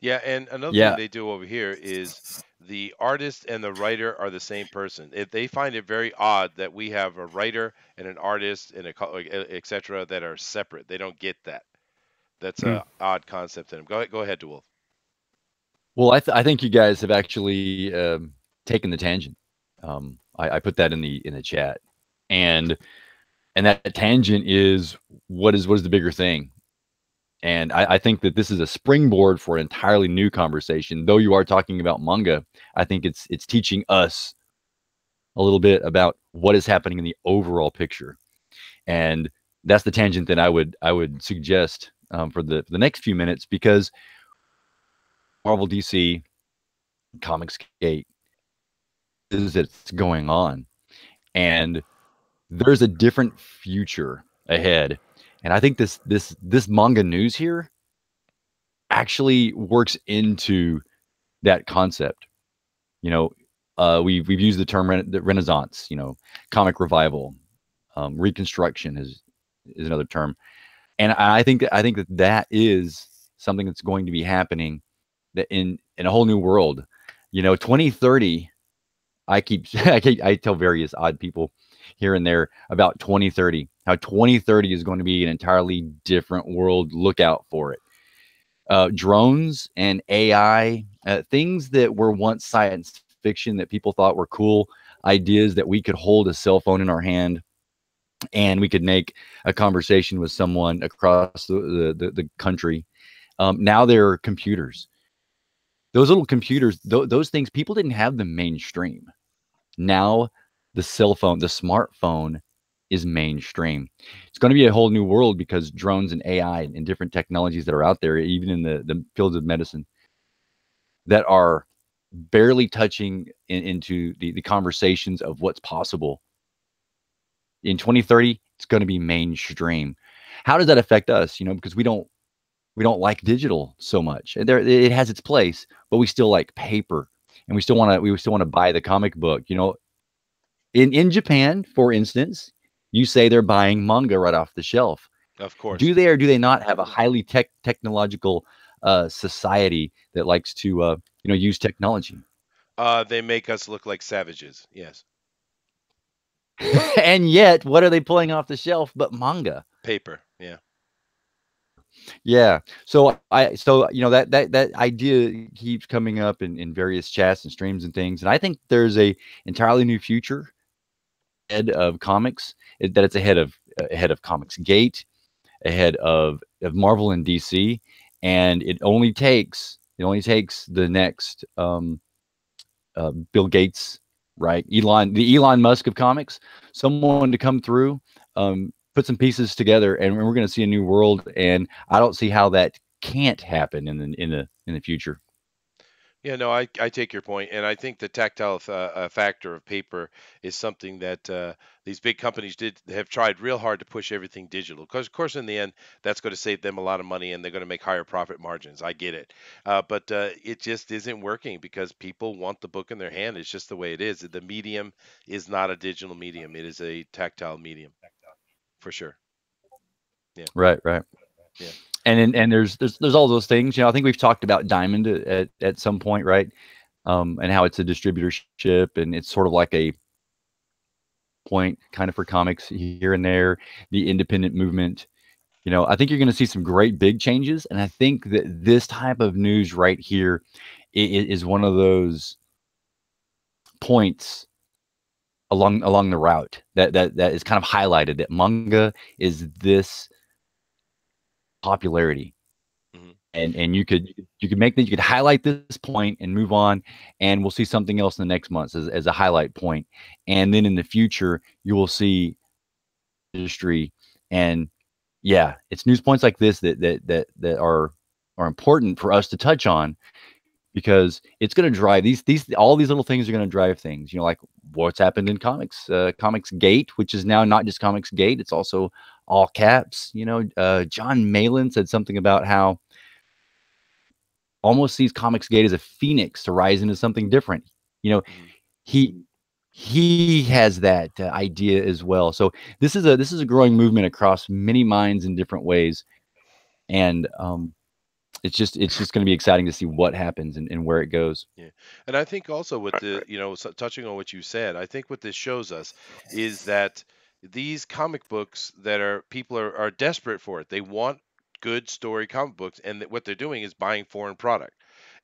A: Yeah, and another thing they do over here is the artist and the writer are the same person. They find it very odd that we have a writer and an artist and etc. that are separate. They don't get that. That's an odd concept to them. Go ahead, DeWolf.
E: Well, I think you guys have actually taken the tangent. I put that in the chat, and that tangent is what is the bigger thing, and I think that this is a springboard for an entirely new conversation. Though you are talking about manga, I think it's teaching us a little bit about what is happening in the overall picture. And that's the tangent that I would suggest for the next few minutes, because Marvel, DC, Comicsgate is it's going on, and there's a different future ahead. And I think this manga news here actually works into that concept. You know, we've used the term the Renaissance, you know, comic revival, reconstruction is another term, and I think that is something that's going to be happening, that in a whole new world. You know, 2030. I tell various odd people here and there about 2030. How 2030 is going to be an entirely different world. Look out for it. Drones and AI, things that were once science fiction that people thought were cool ideas, that we could hold a cell phone in our hand and we could make a conversation with someone across the country. Now they're computers. Those little computers, those things, people didn't have them mainstream. Now the cell phone, the smartphone is mainstream. It's going to be a whole new world, because drones and AI and different technologies that are out there, even in the fields of medicine, that are barely touching into the conversations of what's possible. In 2030, it's going to be mainstream. How does that affect us? You know, because we don't like digital so much. It has its place, but we still like paper, and we still want to buy the comic book. You know, in Japan, for instance, you say they're buying manga right off the shelf.
A: Of course.
E: Do they or do they not have a highly technological society that likes to use technology?
A: They make us look like savages. Yes.
E: And yet, what are they pulling off the shelf but manga?
A: Paper. Yeah.
E: Yeah. So that idea keeps coming up in various chats and streams and things. And I think there's a entirely new future ahead of comics, that it's ahead of Comicsgate, ahead of Marvel and DC. And it only takes the next Bill Gates, right? The Elon Musk of comics, someone to come through, put some pieces together, and we're going to see a new world. And I don't see how that can't happen in the future.
A: Yeah, no, I take your point, and I think the tactile factor of paper is something that these big companies have tried real hard to push everything digital. Because, of course, in the end, that's going to save them a lot of money, and they're going to make higher profit margins. I get it, but it just isn't working, because people want the book in their hand. It's just the way it is. The medium is not a digital medium; it is a tactile medium, for sure. Yeah.
E: Right.
A: Yeah.
E: And there's all those things. You know, I think we've talked about Diamond at some point, right? And how it's a distributorship, and it's sort of like a point kind of for comics here and there, the independent movement. You know, I think you're going to see some great big changes, and I think that this type of news right here is one of those points along the route that is kind of highlighted, that manga is this popularity. And you could highlight this point and move on, and we'll see something else in the next month as a highlight point. And then in the future, you will see industry. And yeah, it's news points like this that are important for us to touch on, because it's going to drive all these little things are going to drive things. You know, like what's happened in comics, Comicsgate, which is now not just Comicsgate, it's also all caps. You know, John Malin said something about how almost sees Comicsgate as a phoenix to rise into something different. You know, he has that idea as well. So this is a growing movement across many minds in different ways, and it's just going to be exciting to see what happens and where it goes.
A: Yeah, and I think also with touching on what you said, I think what this shows us is that these comic books people are desperate for it. They want good story comic books, and what they're doing is buying foreign product.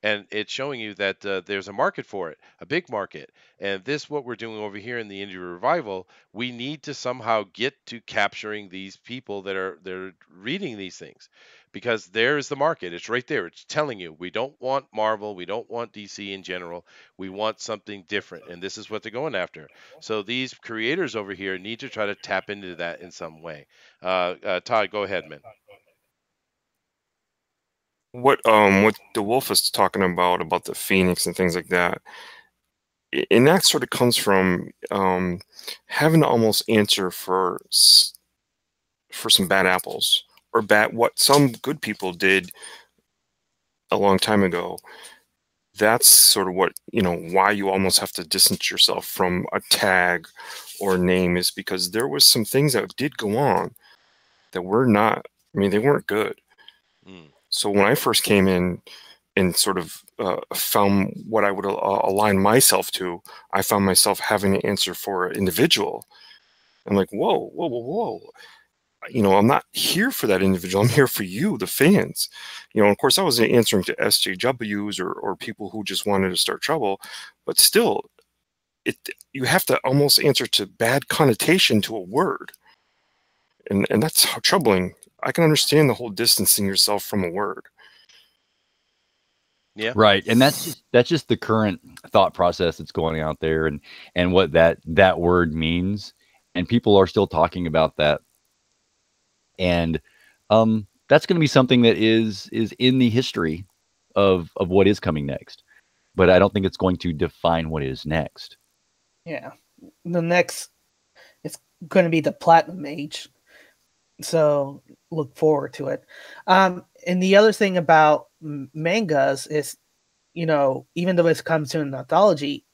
A: and it's showing you that there's a market for it, a big market. And this, what we're doing over here in the Indie Revival, we need to somehow get to capturing these people that are they're reading these things, because there is the market. It's right there. It's telling you we don't want Marvel, we don't want DC in general. We want something different, and this is what they're going after. So these creators over here need to try to tap into that in some way. Todd, go ahead, man.
D: What the Wolf is talking about the Phoenix and things like that, and that sort of comes from having to almost answer for some bad apples, or what some good people did a long time ago. That's sort of what, why you almost have to distance yourself from a tag or a name, is because there was some things that did go on that were not, they weren't good. So when I first came in and sort of found what I would align myself to, I found myself having to answer for an individual. I'm like, whoa, whoa, whoa, whoa. I'm not here for that individual. I'm here for you, the fans. Of course, I was answering to SJWs or people who just wanted to start trouble, but still, you have to almost answer to bad connotation to a word, and that's troubling. I can understand the whole distancing yourself from a word.
A: Yeah.
E: Right, and that's just the current thought process that's going out there, and what that word means, and people are still talking about that. And that's going to be something that is in the history of what is coming next, but I don't think it's going to define what is next.
C: Yeah, the next, it's going to be the Platinum Age, so look forward to it. And the other thing about mangas is, even though it comes to an anthology,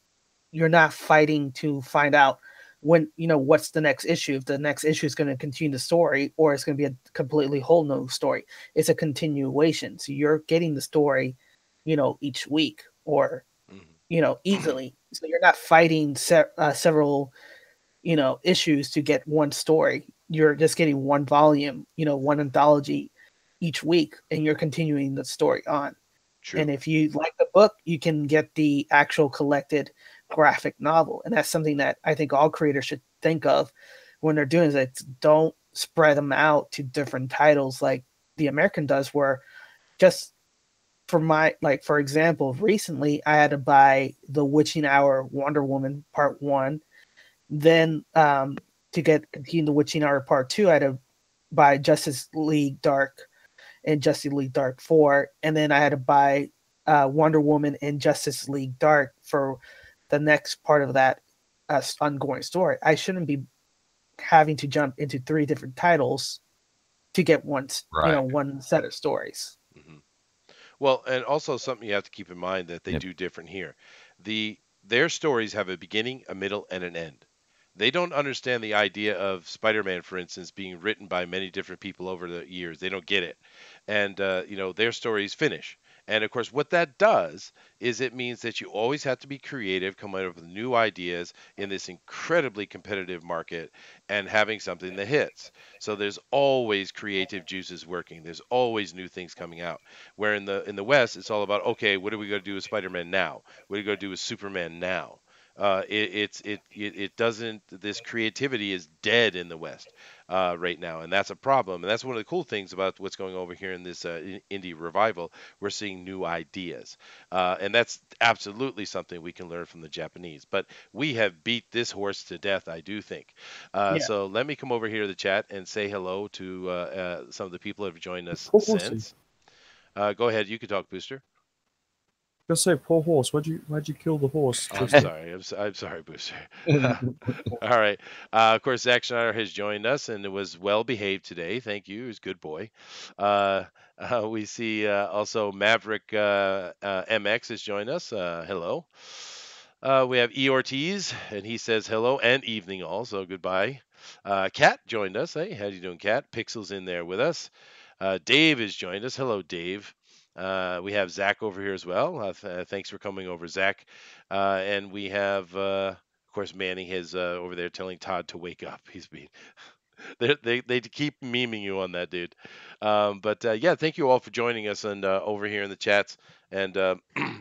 C: you're not fighting to find out when, what's the next issue. If the next issue is going to continue the story, or it's going to be a completely whole new story. It's a continuation. So you're getting the story, each week, or, easily. So you're not fighting several, issues to get one story. You're just getting one volume, one anthology each week, and you're continuing the story on. True. And if you like the book, you can get the actual collected graphic novel. And that's something that I think all creators should think of when they're doing it. Don't spread them out to different titles like the American does, where just for example, recently I had to buy The Witching Hour Wonder Woman Part 1. Then to continue The Witching Hour Part 2, I had to buy Justice League Dark and Justice League Dark 4. And then I had to buy Wonder Woman and Justice League Dark for the next part of that ongoing story. I shouldn't be having to jump into 3 different titles to get one set of stories.
A: Mm-hmm. Well, and also something you have to keep in mind that they do different here. Their stories have a beginning, a middle, and an end. They don't understand the idea of Spider-Man, for instance, being written by many different people over the years. They don't get it. And, their stories finish. And, of course, what that does is it means that you always have to be creative, coming up with new ideas in this incredibly competitive market and having something that hits. So there's always creative juices working. There's always new things coming out. Where in the West, it's all about, okay, what are we going to do with Spider-Man now? What are we going to do with Superman now? It doesn't. This creativity is dead in the West right now, and that's a problem. And that's one of the cool things about what's going over here in this indie revival. We're seeing new ideas, and that's absolutely something we can learn from the Japanese. But we have beat this horse to death, I do think. So let me come over here to the chat and say hello to some of the people that have joined us since. Go ahead, you can talk, Booster.
B: Just say poor horse. Why'd you kill the horse?
A: I'm sorry. I'm sorry, Booster. All right. Of course, Zack Schneider has joined us, and it was well behaved today. Thank you. He was a good boy. We see also Maverick MX has joined us. Hello. We have E. Ortiz, and he says hello and evening all. So goodbye. Kat joined us. Hey, how you doing, Kat? Pixel's in there with us. Dave has joined us. Hello, Dave. We have Zach over here as well. Thanks for coming over, Zach. And we have, of course, Manny is over there telling Todd to wake up. He's being they keep memeing you on that, dude. But yeah, thank you all for joining us and over here in the chats. And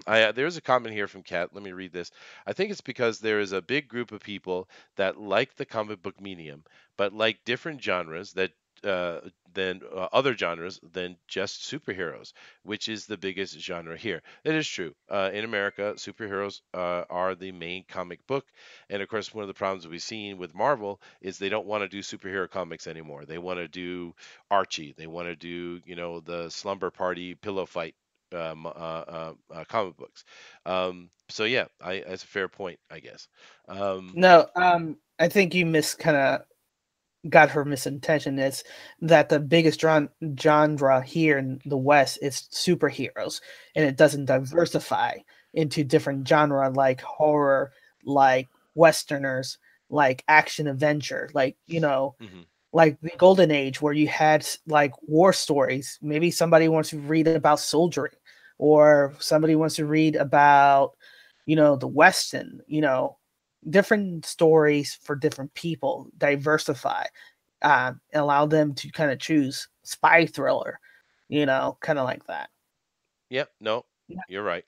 A: there's a comment here from Kat. Let me read this. I think it's because there is a big group of people that like the comic book medium, but like different genres uh, than other genres than just superheroes, which is the biggest genre here. It is true. In America, superheroes are the main comic book, and of course, one of the problems we've seen with Marvel is they don't want to do superhero comics anymore. They want to do Archie. They want to do, the Slumber Party pillow fight comic books. So yeah, that's a fair point, I guess.
C: No, I think you kind of got her misintention. Is that the biggest genre here in the West is superheroes, and it doesn't diversify into different genre like horror, like Westerners, like action adventure, like like the Golden Age where you had like war stories. Maybe somebody wants to read about soldiering, or somebody wants to read about, the Western, different stories for different people, diversify, allow them to kind of choose spy thriller, kind of like that.
A: Yep, no, you're right.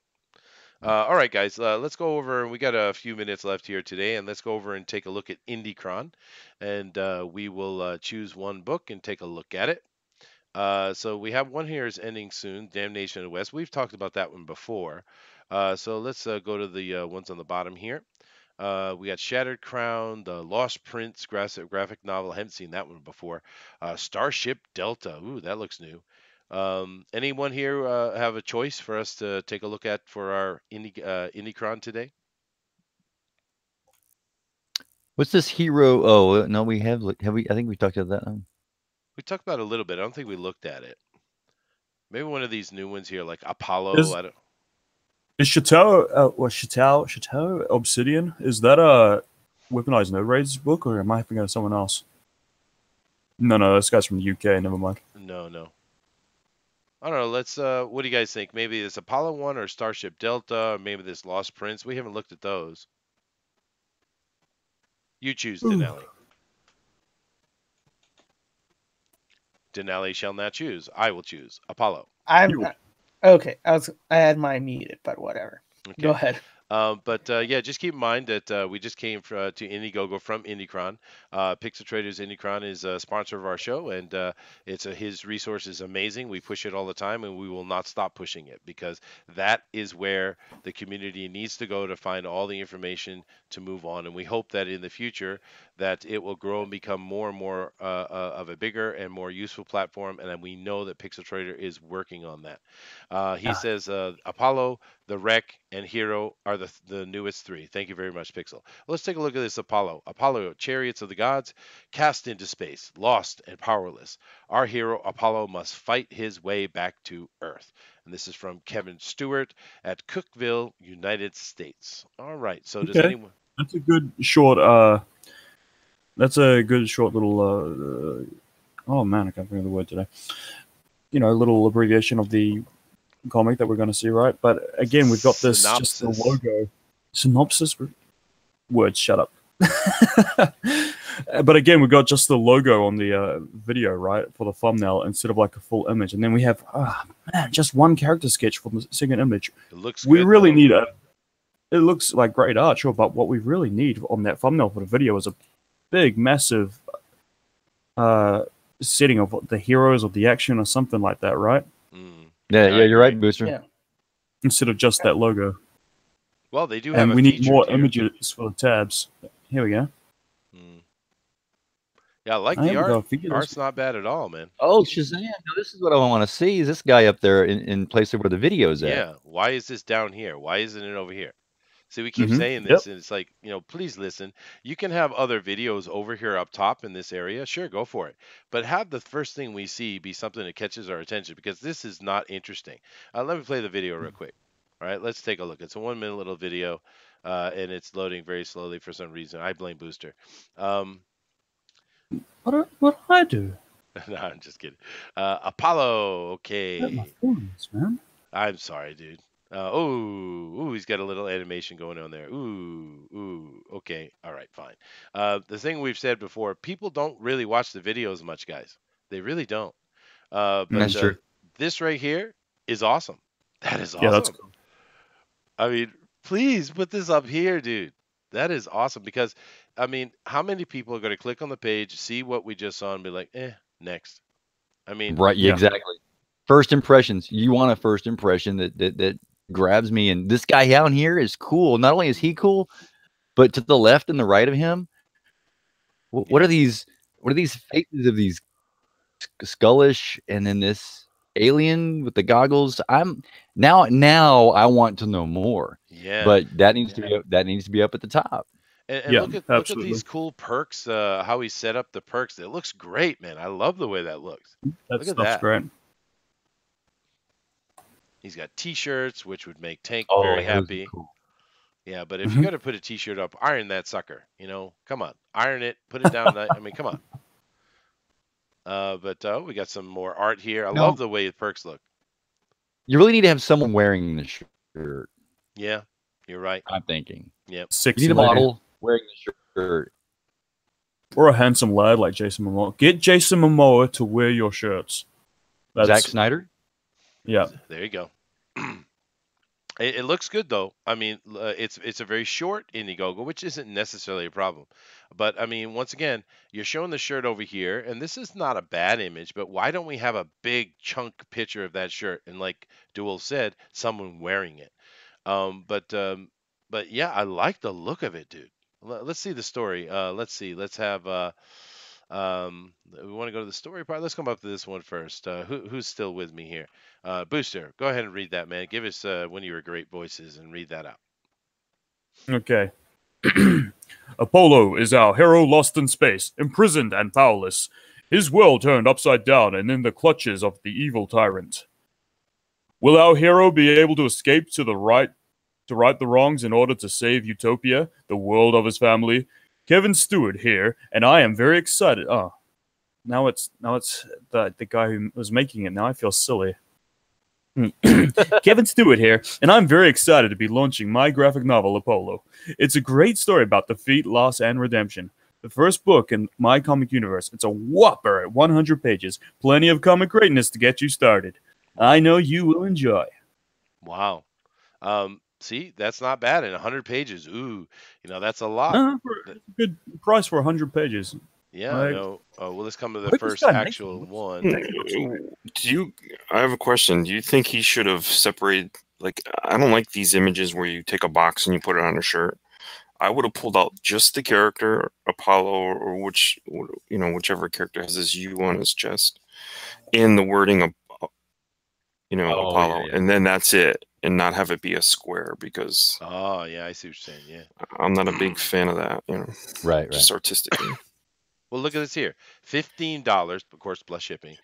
A: All right, guys, let's go over. We got a few minutes left here today, and let's go over and take a look at Indicron, and we will choose one book and take a look at it. So we have one here is ending soon, Damnation of the West. We've talked about that one before. So let's go to the ones on the bottom here. We got Shattered Crown, The Lost Prince graphic novel. I haven't seen that one before. Starship Delta. Ooh, that looks new. Anyone here have a choice for us to take a look at for our Indicron today?
E: What's this hero? Oh no, we have we? I think we talked about that.
A: We talked about it a little bit. I don't think we looked at it. Maybe one of these new ones here, like Apollo. I don't.
B: Is Chateau Obsidian? Is that a Weaponized Node Raids book, or am I thinking of someone else? No, this guy's from the UK. Never mind.
A: No. I don't know. Let's. What do you guys think? Maybe this Apollo one or Starship Delta, or maybe this Lost Prince. We haven't looked at those. You choose, Denali. Denali shall not choose. I will choose Apollo.
C: Okay. I had mine muted, but whatever. Okay. Go ahead.
A: But just keep in mind that we just came to Indiegogo from Indicron. Pixel Traders Indicron is a sponsor of our show, and his resource is amazing. We push it all the time, and we will not stop pushing it, because that is where the community needs to go to find all the information to move on. And we hope that in the future that it will grow and become more and more of a bigger and more useful platform. And then we know that Pixel Trader is working on that. He says Apollo, the Wreck, and Hero are the newest three. Thank you very much, Pixel. Let's take a look at this Apollo. Apollo, chariots of the gods, cast into space, lost and powerless. Our hero Apollo must fight his way back to Earth. And this is from Kevin Stewart at Cookeville, United States. All right. So does anyone?
B: That's a good short. That's a good short little. Oh man, I can't think of the word today. Little abbreviation of the comic that we're going to see, right? But again, we've got this synopsis. Just the logo. Synopsis? Words, shut up. But again, we've got just the logo on the video, right, for the thumbnail instead of like a full image. And then we have, just one character sketch for the second image.
A: It looks
B: we
A: good,
B: really need it looks like great art, sure, but what we really need on that thumbnail for the video is a big, massive setting of the heroes of the action or something like that, right?
E: Yeah, you're right, Booster.
C: Yeah.
B: Instead of just that logo.
A: Well, they do have.
B: And we need more images for the tabs. Here we go.
A: Yeah, I like the art. Art's not bad at all, man.
E: Oh, Shazam! Now, this is what I want to see. Is this guy up there in place of where the video's at?
A: Yeah. Why is this down here? Why isn't it over here? See, we keep saying this, and it's like, please listen. You can have other videos over here up top in this area. Sure, go for it. But have the first thing we see be something that catches our attention, because this is not interesting. Let me play the video real quick. All right, let's take a look. It's a 1 minute little video, and it's loading very slowly for some reason. I blame Booster.
B: What do I do?
A: No, I'm just kidding. Apollo, okay.
B: My feelings, man.
A: I'm sorry, dude. He's got a little animation going on there. Okay, all right, fine. The thing we've said before, people don't really watch the videos much, guys. They really don't. But
E: That's true.
A: This right here is awesome. That is awesome.
B: Yeah, that's cool.
A: I mean, please put this up here, dude. That is awesome because, I mean, how many people are going to click on the page, see what we just saw, and be like, next? I mean,
E: right? Yeah, exactly. First impressions. You want a first impression that grabs me. And this guy down here is cool. Not only is he cool, but to the left and the right of him, what are these? What are these faces of these Skullish and then this alien with the goggles? Now I want to know more.
A: Yeah.
E: But that needs to be up at the top.
A: And look at these cool perks. How he set up the perks. It looks great, man. I love the way that looks.
B: Look at that. Great.
A: He's got T-shirts, which would make Tank very happy. Cool. Yeah, but if you're gonna put a T-shirt up, iron that sucker. You know, come on, iron it, put it down. I mean, come on. But we got some more art here. I love the way the perks look.
E: You really need to have someone wearing the shirt.
A: Yeah, you're right.
E: I'm thinking.
A: Yep.
E: You need a model wearing the shirt.
B: Or a handsome lad like Jason Momoa. Get Jason Momoa to wear your shirts.
E: Zack Snyder?
B: Yeah.
A: There you go. It looks good though. I mean, it's a very short Indiegogo, which isn't necessarily a problem. But I mean, once again, you're showing the shirt over here, and this is not a bad image. But why don't we have a big chunk picture of that shirt? And like Duel said, someone wearing it. But yeah, I like the look of it, dude. Let's see the story. Let's see. Let's have. We want to go to the story part. Let's come up to this one first. Who's still with me here? Booster, go ahead and read that, man. Give us one of your great voices and read that out.
B: Okay. Apollo is our hero lost in space, imprisoned and powerless. His world turned upside down and in the clutches of the evil tyrant. Will our hero be able to escape to right the wrongs in order to save Utopia, the world of his family? Kevin Stewart here, and I am very excited. Oh, now it's the guy who was making it. Now I feel silly. Kevin Stewart here, and I'm very excited to be launching my graphic novel, Apollo. It's a great story about defeat, loss, and redemption. The first book in my comic universe. It's a whopper at 100 pages. Plenty of comic greatness to get you started. I know you will enjoy.
A: Wow. See, that's not bad. In 100 pages, ooh, that's a lot.
B: It's a good price for 100 pages.
A: Yeah, I know. Well, let's come to the first actual one.
D: I have a question. Do you think he should have separated? Like, I don't like these images where you take a box and you put it on a shirt. I would have pulled out just the character Apollo, or whichever character has this U on his chest, and the wording of Apollo, and then that's it, and not have it be a square, because
A: oh yeah, I see what you're saying. Yeah,
D: I'm not a big fan of that.
E: Right.
D: Just artistically.
A: Well, look at this here. $15, of course, plus shipping.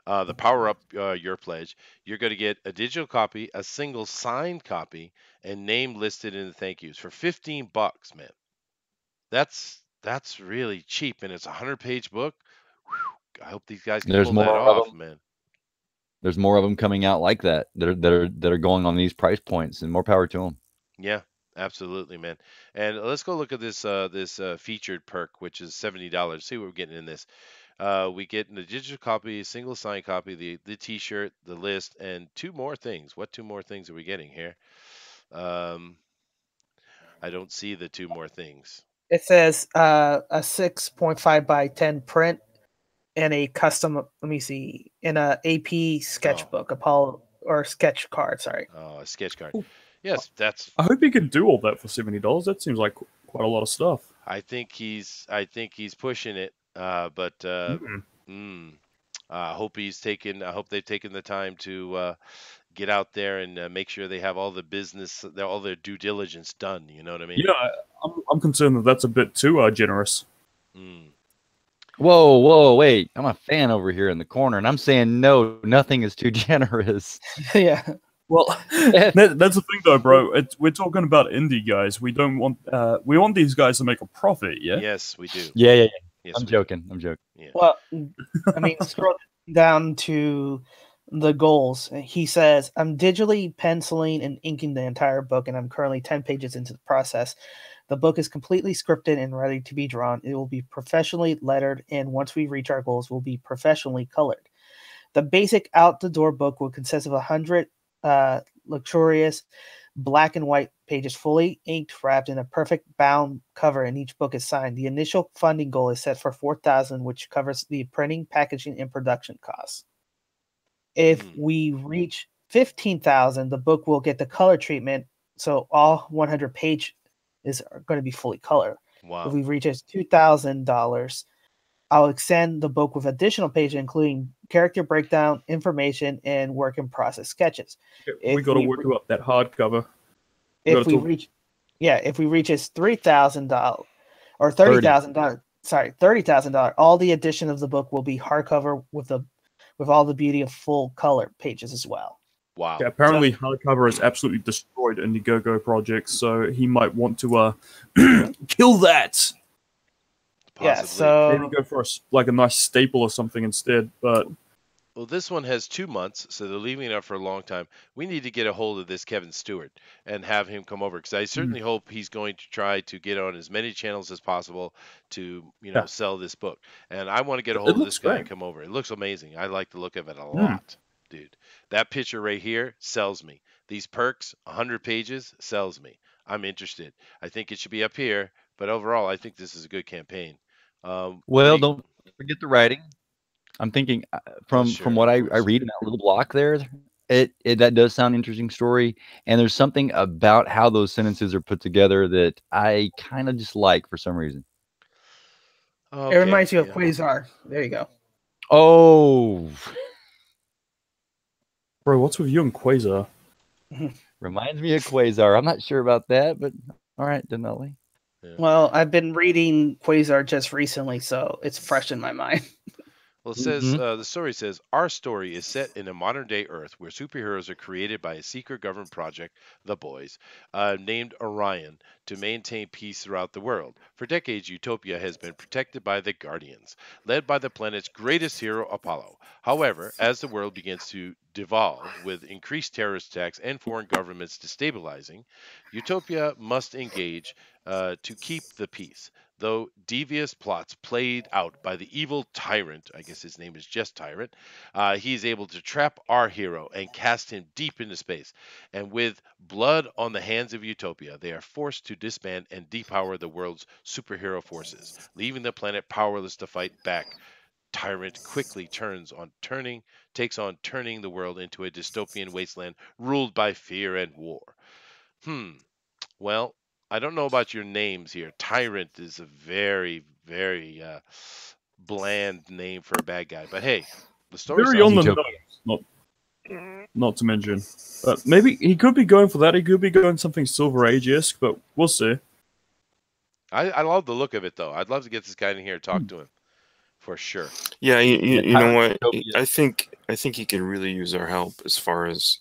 A: The Power Up Your Pledge. You're going to get a digital copy, a single signed copy, and name listed in the thank yous for $15, man. That's really cheap, and it's a 100-page book. Whew, I hope these guys can pull that off, man.
E: There's more of them coming out like that that are going on these price points, and more power to them.
A: Yeah. Absolutely, man. And let's go look at this featured perk, which is $70. See what we're getting in this. We get a digital copy, a single signed copy, the T-shirt, the list, and two more things. What two more things are we getting here? I don't see the two more things.
C: It says a 6.5 by 10 print and a custom. Let me see, in a AP sketchbook, Apollo or sketch card. Sorry.
A: Oh, a sketch card. Ooh. Yes, that's.
B: I hope he can do all that for $70. That seems like quite a lot of stuff.
A: I think he's pushing it, but I hope they've taken the time to get out there and make sure they have all the business, all their due diligence done. You know what I mean?
B: Yeah, I'm concerned that that's a bit too generous.
E: Whoa, wait! I'm a fan over here in the corner, and I'm saying no, nothing is too generous.
C: Yeah.
B: Well, that's the thing, though, bro. We're talking about indie guys. We don't want. We want these guys to make a profit. Yeah.
A: Yes, we do.
E: Yeah.
A: Yes,
E: I'm joking.
A: Yeah.
C: Well, I mean, scroll down to the goals. He says, "I'm digitally penciling and inking the entire book, and I'm currently 10 pages into the process. The book is completely scripted and ready to be drawn. It will be professionally lettered, and once we reach our goals, will be professionally colored. The basic out-the-door book will consist of 100." luxurious black and white pages, fully inked, wrapped in a perfect bound cover, and each book is signed. The initial funding goal is set for $4,000, which covers the printing, packaging, and production costs. If we reach $15,000, the book will get the color treatment, so all 100 pages are going to be fully color.
A: Wow.
C: If we reach $2,000, I'll extend the book with additional pages, including character breakdown, information, and work in process sketches.
B: We got to work up that hardcover.
C: If we reach $3,000 or $30,000, $30,000, all the addition of the book will be hardcover with all the beauty of full color pages as well.
A: Wow.
B: Yeah, apparently hardcover is absolutely destroyed Indiegogo projects, so he might want to kill that.
A: Possibly.
C: Yeah, so
B: maybe go for a nice staple or something instead. But
A: well, this one has 2 months, so they're leaving it up for a long time. We need to get a hold of this Kevin Stewart and have him come over, because I certainly hope he's going to try to get on as many channels as possible to, sell this book. And I want to get a hold of this guy and come over. It looks amazing. I like the look of it a lot, dude. That picture right here sells me. These perks, 100 pages, sells me. I'm interested. I think it should be up here, but overall, I think this is a good campaign.
E: Well, don't forget the writing. I'm thinking from what I read in that little block there, that does sound interesting story. And there's something about how those sentences are put together that I kind of just like for some reason.
C: Okay, it reminds you of Quasar. There you go.
E: Oh,
B: bro, what's with you and Quasar?
E: Reminds me of Quasar. I'm not sure about that, but all right, Denali.
C: Yeah. Well, I've been reading Quasar just recently, so it's fresh in my mind.
A: Well, it says, the story says, our story is set in a modern-day Earth where superheroes are created by a secret government project, The Boys, named Orion, to maintain peace throughout the world. For decades, Utopia has been protected by the Guardians, led by the planet's greatest hero, Apollo. However, as the world begins to devolve with increased terrorist attacks and foreign governments destabilizing, Utopia must engage to keep the peace. Though devious plots played out by the evil Tyrant, I guess his name is just Tyrant, he is able to trap our hero and cast him deep into space. And with blood on the hands of Utopia, they are forced to disband and depower the world's superhero forces, leaving the planet powerless to fight back. Tyrant quickly takes on turning the world into a dystopian wasteland ruled by fear and war. Well, I don't know about your names here. Tyrant is a very, very bland name for a bad guy. But hey, the story
B: very on the nose. Not to mention, maybe he could be going for that. He could be going something Silver Age-esque, but we'll see.
A: I love the look of it, though. I'd love to get this guy in here and talk to him for sure.
D: Yeah, you know what? I think he can really use our help as far as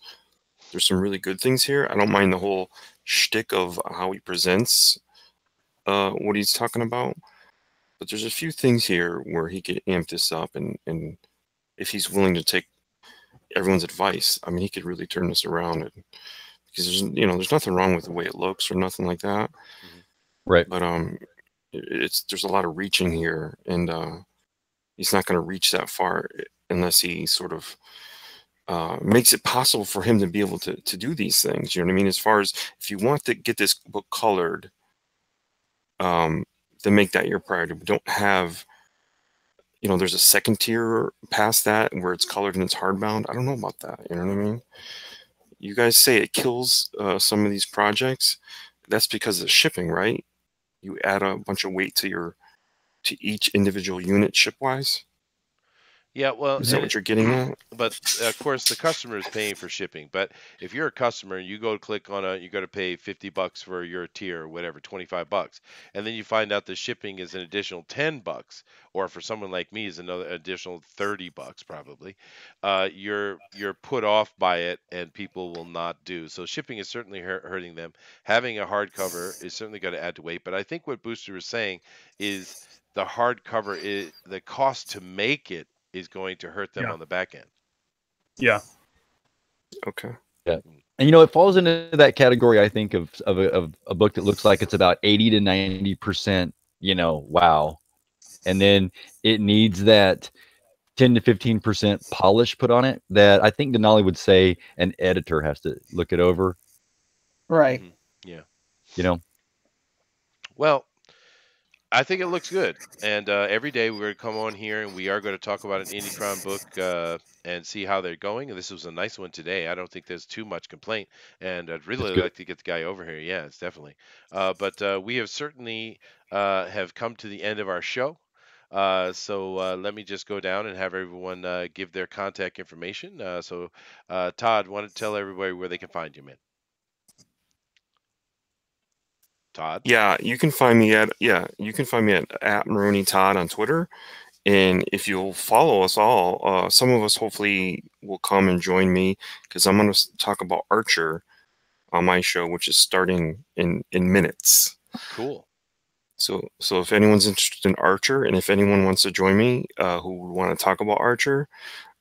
D: there's some really good things here. I don't mind the whole shtick of how he presents what he's talking about, but there's a few things here where he could amp this up, and if he's willing to take everyone's advice, I mean, he could really turn this around. Because there's nothing wrong with the way it looks or nothing like that,
E: right?
D: But there's a lot of reaching here, and he's not going to reach that far unless he sort of makes it possible for him to be able to do these things. You know what I mean? As far as if you want to get this book colored, then make that your priority. But don't have, there's a second tier past that where it's colored and it's hardbound. I don't know about that. You know what I mean? You guys say it kills some of these projects. That's because of shipping, right? You add a bunch of weight to each individual unit ship-wise.
A: Yeah, well,
D: is that what you're getting at?
A: But of course, the customer is paying for shipping. But if you're a customer and you go to click on you got to pay $50 for your tier or whatever, $25, and then you find out the shipping is an additional $10, or for someone like me is another additional $30 probably. You're put off by it, and people will not do. So shipping is certainly hurting them. Having a hardcover is certainly going to add to weight. But I think what Booster is saying is the hardcover is the cost to make it is going to hurt them on the back end.
B: Yeah.
D: Okay.
E: Yeah. And it falls into that category, I think, of a book that looks like it's about 80 to 90%, wow. And then it needs that 10 to 15% polish put on it that I think Denali would say an editor has to look it over.
C: Right.
A: Yeah.
E: You know?
A: Well, I think it looks good. And every day we're going to come on here and we are going to talk about an Indie book and see how they're going. And this was a nice one today. I don't think there's too much complaint. And I'd really like to get the guy over here. Yeah, it's definitely. But we have certainly have come to the end of our show. So let me just go down and have everyone give their contact information. Todd, want to tell everybody where they can find you, man? Todd?
D: Yeah, you can find me at Maroney Todd on Twitter. And if you'll follow us all, some of us hopefully will come and join me because I'm going to talk about Archer on my show, which is starting in minutes.
A: Cool.
D: So if anyone's interested in Archer, and if anyone wants to join me who would want to talk about Archer,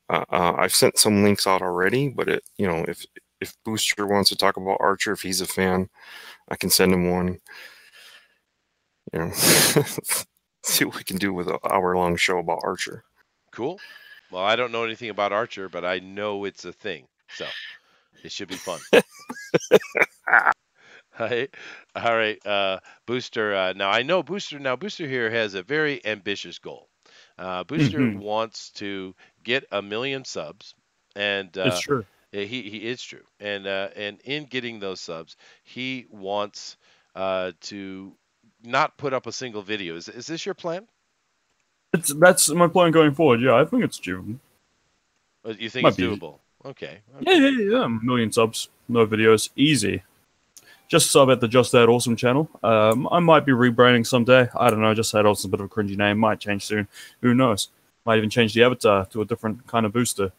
D: I've sent some links out already. But if Booster wants to talk about Archer, if he's a fan, I can send him one. See what we can do with an hour-long show about Archer.
A: Cool. Well, I don't know anything about Archer, but I know it's a thing, so it should be fun. All right. Booster. Now I know Booster. Now Booster here has a very ambitious goal. Booster wants to get 1 million subs, and
B: it's true.
A: He is true, and in getting those subs, he wants to not put up a single video. Is this your plan?
B: That's my plan going forward. Yeah, I think it's doable.
A: You think it's doable? Okay.
B: Yeah. 1 million subs, no videos, easy. Just sub at the Just That Awesome channel. I might be rebranding someday. I don't know. Just That Awesome, a bit of a cringy name. Might change soon. Who knows? Might even change the avatar to a different kind of booster.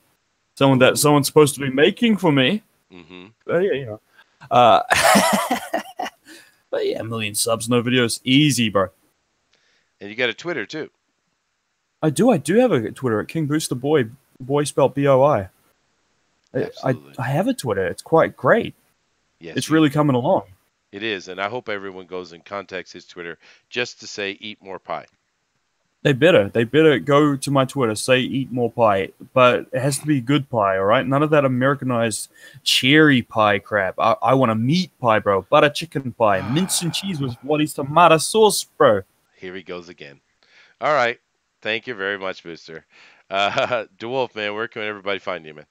B: Someone that someone's supposed to be making for me. Yeah. But yeah, 1 million subs, no videos, easy, bro.
A: And you got a Twitter too.
B: I do have a Twitter at King Booster Boy spelled BOI. I have a Twitter. It's quite great.
A: Yes,
B: it's really coming along.
A: It is, and I hope everyone goes and contacts his Twitter just to say "eat more pie."
B: They better go to my Twitter, say "eat more pie," but it has to be good pie, all right? None of that Americanized cherry pie crap. I want a meat pie, bro. Butter chicken pie, mince and cheese with what is tomato sauce, bro.
A: Here he goes again. All right, thank you very much, Booster. DeWolf, man, where can everybody find you, man?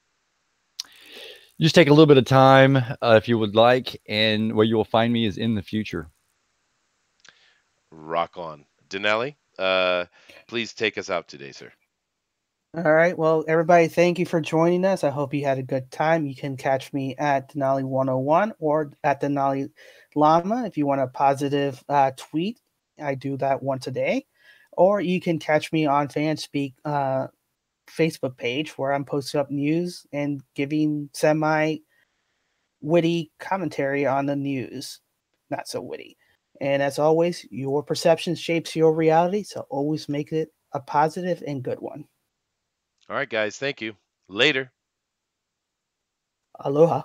E: Just take a little bit of time if you would like, and where you will find me is in the future.
A: Rock on. Denali, please take us out today, sir.
C: All right. Well, everybody, thank you for joining us. I hope you had a good time. You can catch me at Denali 101 or at Denali Llama if you want a positive tweet. I do that once a day. Or you can catch me on Fanspeak Facebook page where I'm posting up news and giving semi-witty commentary on the news. Not so witty. And as always, your perception shapes your reality, so always make it a positive and good one.
A: All right, guys. Thank you. Later.
C: Aloha.